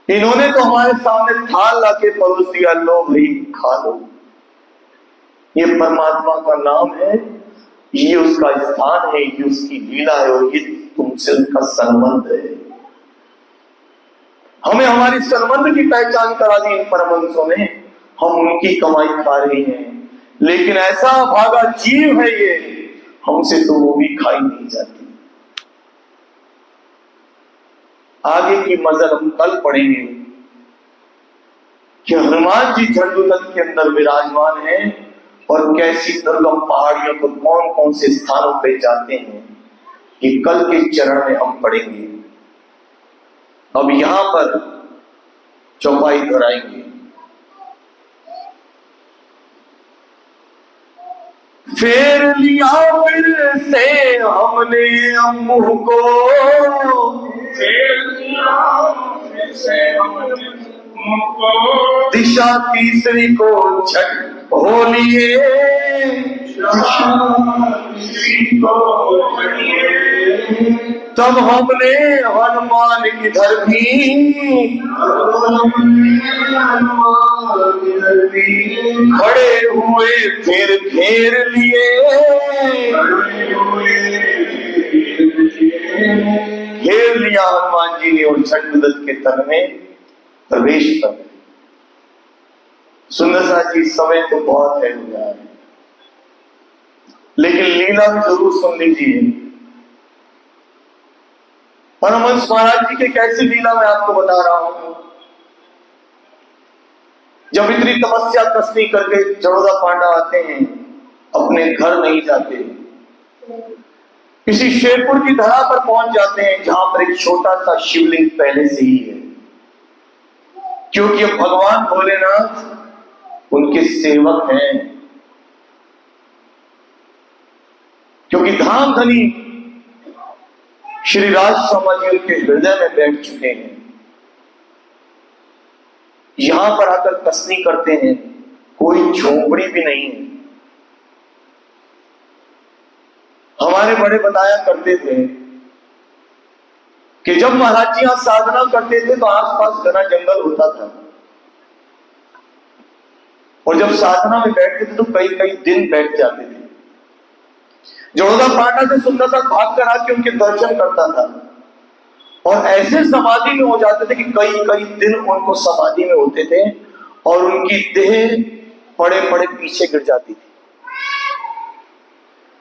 इन्होंने तो हमारे सामने थाल लाके परोस दिया, लो भाई खा लो। ये परमात्मा का नाम है, ये उसका स्थान है, ये उसकी लीला है और ये तुमसे उनका संबंध है। हमें हमारी संबंध की पहचान करा दी इन परमहंसों ने। हम उनकी कमाई खा रहे हैं, लेकिन ऐसा भागा जीव है ये, हमसे तो वो भी खाई नहीं जाती। आगे की मजल हम कल पढ़ेंगे कि हनुमान जी झंडूदत्त के अंदर विराजमान हैं और कैसी दुर्गम पहाड़ियों को कौन कौन से स्थानों पे जाते हैं, कि कल के चरण में हम पढ़ेंगे। अब यहां पर चौपाई दोहराएंगे। फेर लिया फिर से हमने मुंह को, फेर लिया फिर से हमने मुंह को, दिशा तीसरी को छठ हो लिए, तब हमने हनुमान की धरती खड़े हुए फिर घेर लिए, घेर लिया हनुमान जी ने और झंडूदत्त के तन में प्रवेश कर। सुंदर साथ जी समय तो बहुत है यार, लेकिन लीला भी जरूर सुन लीजिए। परमहंस महाराज जी के कैसी लीला मैं आपको बता रहा हूं। जब इतनी तपस्या कसनी करके जड़ोदा पांडा आते हैं, अपने घर नहीं जाते, किसी शेरपुर की धरा पर पहुंच जाते हैं जहां पर एक छोटा सा शिवलिंग पहले से ही है, क्योंकि अब भगवान भोलेनाथ उनके सेवक हैं, क्योंकि धाम धनी श्री राज शर्मा जी उनके हृदय में बैठ चुके हैं। यहां पर आकर कसनी करते हैं, कोई झोपड़ी भी नहीं है। हमारे बड़े बताया करते थे कि जब महाराज जी यहां साधना करते थे तो आसपास घना जंगल होता था, और जब साधना में बैठते थे तो कई कई दिन बैठ जाते थे। जड़ोदा पांडा से सुंदर सा भाग कर आके उनके दर्शन करता था और ऐसे समाधि में हो जाते थे कि कई कई दिन उनको समाधि में होते थे और उनकी देह पड़े पड़े पीछे गिर जाती थी।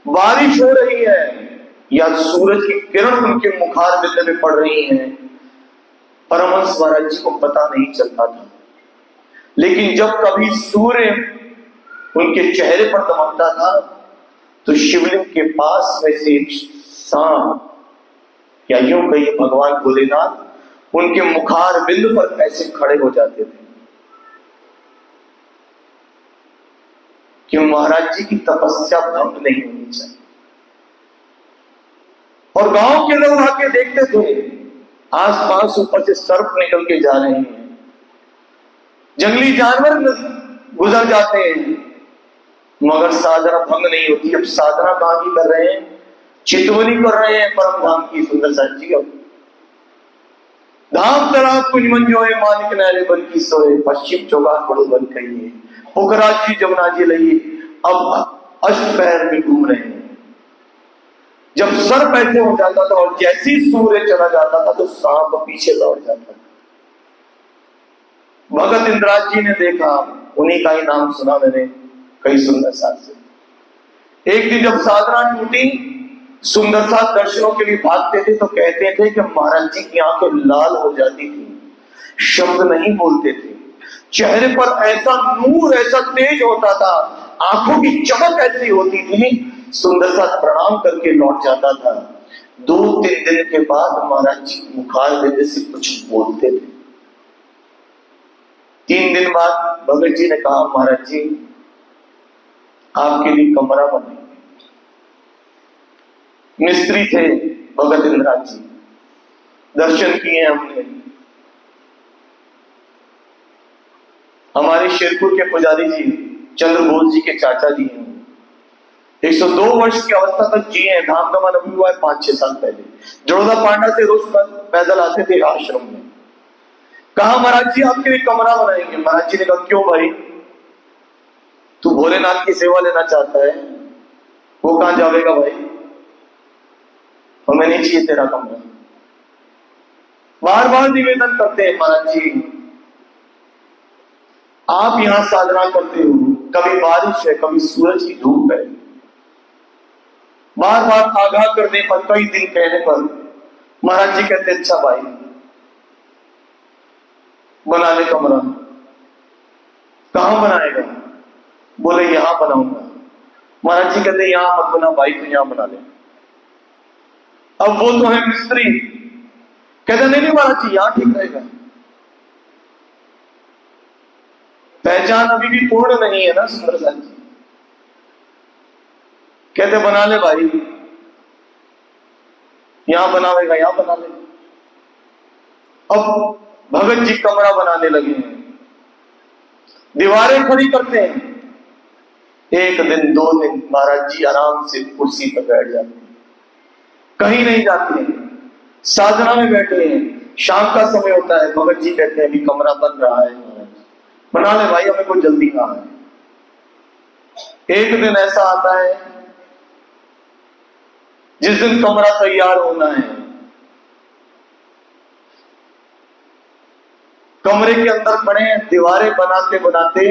बारिश हो रही है या सूरज की किरण उनके मुखारबिंद में पड़ रही है, परमहंस महाराज जी को पता नहीं चलता था। लेकिन जब कभी सूर्य उनके चेहरे पर दमकता था तो शिवलिंग के पास में से एक सांप, या यूं कहिए भगवान भोलेनाथ उनके मुखार बिंदु पर ऐसे खड़े हो जाते थे कि महाराज जी की तपस्या भंग नहीं होनी चाहिए। और गांव के लोग आके देखते थे, आसपास ऊपर से सर्प निकल के जा रहे हैं, जंगली जानवर गुजर जाते हैं, मगर साधना भंग नहीं होती। अब साधना कहां की कर रहे हैं? चितवनी कर रहे हैं परम धाम की। सुंदर साथ जी, अब धाम तरा कुछ मंजोए मानिक नारे बन की सोए, पश्चिम चौगान बड़ो बन कहिए, पोखरा जी जमुना जी लइए, अब अष्ट पैर में घूम रहे हैं। जब सर्प ऐसे हो जाता था और जैसे ही सूर्य चला जाता था तो सांप पीछे लौट जाता था। भगत इंद्राज जी ने देखा, उन्हीं का ही नाम सुना मैंने कई सुंदर साथ से। एक दिन जब साधना टूटी, सुंदर साथ दर्शनों के लिए भागते थे तो कहते थे कि महाराज जी की आंखें लाल हो जाती थी, शब्द नहीं बोलते थे, चेहरे पर ऐसा नूर ऐसा तेज होता था, आंखों की चमक ऐसी होती थी, सुंदर साथ प्रणाम करके लौट जाता था। 2-3 दिन के बाद महाराज जी मुखार देने से कुछ बोलते थे। 3 दिन बाद भगत जी ने कहा, महाराज जी आपके लिए कमरा बनाएंगे। मिस्त्री थे भगत इंद्राज जी, दर्शन किए हमने। हमारे शेरपुर के पुजारी जी चंद्रबोस जी के चाचा जी हैं, 102 वर्ष की अवस्था तक जिए हैं। धाम का मन अभी हुआ है 5-6 साल पहले। जड़ोदा पांडा से रोज पैदल आते थे आश्रम में। कहा महाराज जी आपके लिए कमरा बनाएंगे। महाराज जी ने कहा क्यों भाई, तू भोलेनाथ की सेवा लेना चाहता है, वो कहां जाएगा भाई, हमें नहीं चाहिए तेरा कमरा। बार बार निवेदन करते हैं, महाराज जी आप यहां साधना करते हो, कभी बारिश है कभी सूरज की धूप है, बार बार आगाह करने पर, कई दिन कहने पर महाराज जी कहते अच्छा भाई बना ले कमरा। कहां बनाएगा? बोले यहां बनाऊंगा। महाराज जी कहते यहां मत बना भाई, तो यहां बना ले। अब वो तो है मिस्त्री, कहते नहीं महाराज जी यहां ठीक रहेगा। पहचान अभी भी पूर्ण नहीं है ना सुंदर साथ जी। कहते बना ले भाई, यहां बनावेगा यहां बना ले। अब भगत जी कमरा बनाने लगे हैं, दीवारें खड़ी करते हैं। 1 दिन 2 दिन महाराज जी आराम से कुर्सी पर बैठ जाते हैं, कहीं नहीं जाते हैं, साधना में बैठे हैं। शाम का समय होता है, भगत जी कहते हैं अभी कमरा बन रहा है, बना ले भाई हमें कोई जल्दी कहां है। 1 दिन ऐसा आता है जिस दिन कमरा तैयार होना है, कमरे के अंदर खड़े हैं, दीवारें बनाते बनाते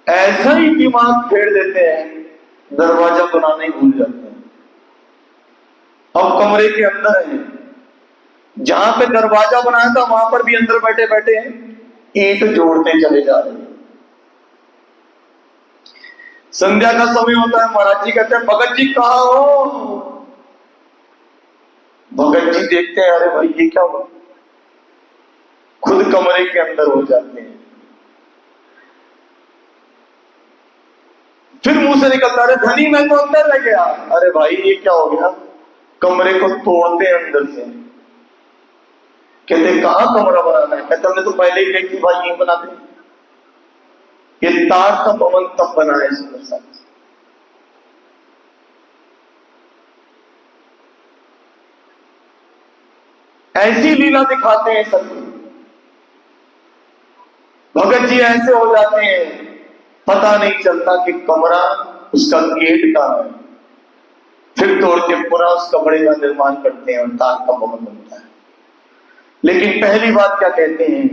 ऐसा ही दिमाग फेर देते हैं, दरवाजा बनाना ही भूल जाते हैं। अब कमरे के अंदर है, जहां पे दरवाजा बनाया था वहां पर भी अंदर बैठे बैठे हैं ईंट जोड़ते चले जा रहे हैं। संध्या का समय होता है, महाराज जी कहते हैं भगत जी कहां हो? भगत जी देखते हैं अरे भाई ये क्या हुआ, खुद कमरे के अंदर हो जाते हैं। फिर मुंह से निकलता है धनी मैं तो अंदर रह गया। अरे भाई ये क्या हो गया? कमरे को तोड़ते हैं अंदर से। कहते कहां कमरा बनाना है? कहते हमने तो पहले ही कही थी भाई यही बना दे। ये तार का पवन तब बना है सुंदर साथ। ऐसी लीला दिखाते हैं सब। भगत जी ऐसे हो जाते हैं, पता नहीं चलता कि कमरा उसका गेट कहां है। फिर तोड़ के पूरा उस कमरे का निर्माण करते हैं और तार का भवन बनता है। लेकिन पहली बात क्या कहते हैं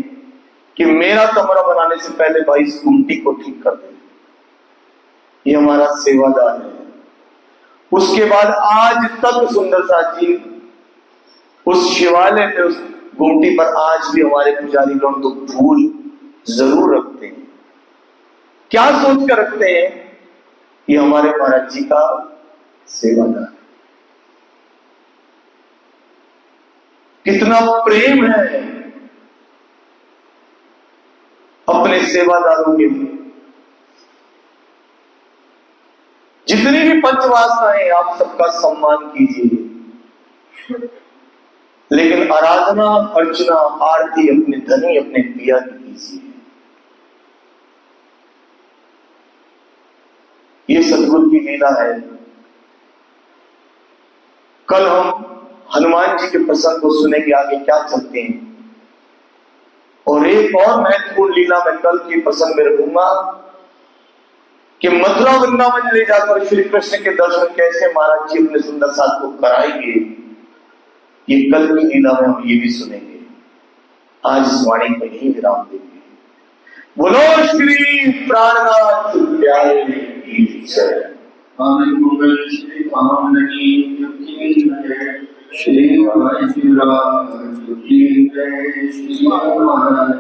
कि मेरा कमरा बनाने से पहले भाई इस गुमटी को ठीक कर दे, ये हमारा सेवादार है। उसके बाद आज तक सुंदर साथ जी उस शिवालय में उस गुमटी पर आज भी हमारे पुजारी लोग तो फूल जरूर रखते हैं। क्या सोच कर रखते हैं ये हमारे महाराज जी का सेवादार है। कितना प्रेम है अपने सेवादारों के लिए। जितनी भी पंचवासनाएं आप सबका सम्मान कीजिए, लेकिन आराधना अर्चना आरती अपने धनी अपने पिया की कीजिए। ये सतगुरु की लीला है। कल हम हनुमान जी के प्रसंग को सुनेंगे, आगे क्या चलते हैं। और एक और महत्वपूर्ण लीला मैं कल के प्रसंग में रखूंगा कि मथुरा वृंदावन ले जाकर श्री कृष्ण के दर्शन कैसे महाराज जी अपने सुंदर साथ को कराएंगे, ये कल की लीला में हम ये भी सुनेंगे। आज इस वाणी को यही विराम देंगे। बोलो श्री प्राणनाथ प्यारे की जय। मंगल श्री पावनी युक्ति जय, श्री वायुराज युक्ति जय, श्री महाराज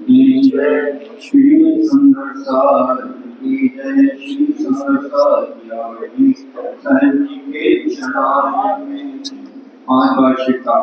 की जय, श्री सुंदर सार की जय, श्री सुंदर सार की के चरण में 5 बार शिवका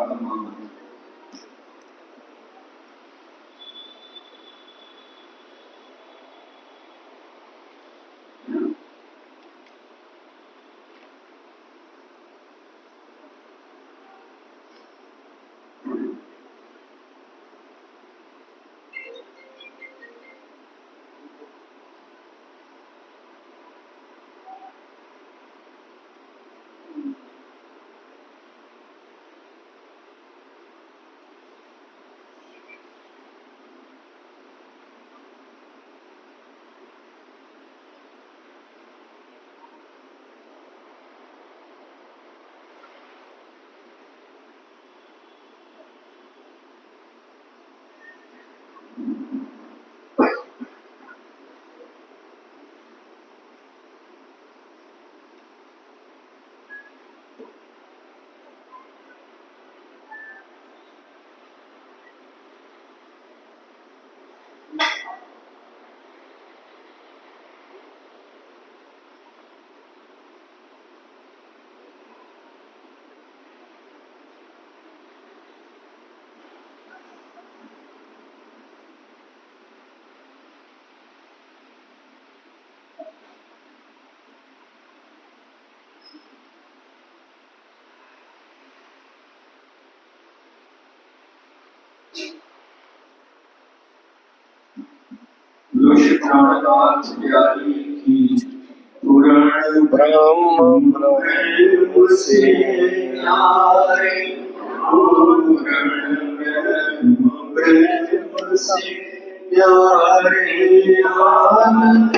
प्राणनाथ प्यारी की पूर्ण ब्रह्म ब्रह्म से प्यारे, पूर्ण ब्रह्म से प्यारे, आनंद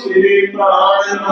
श्री प्राण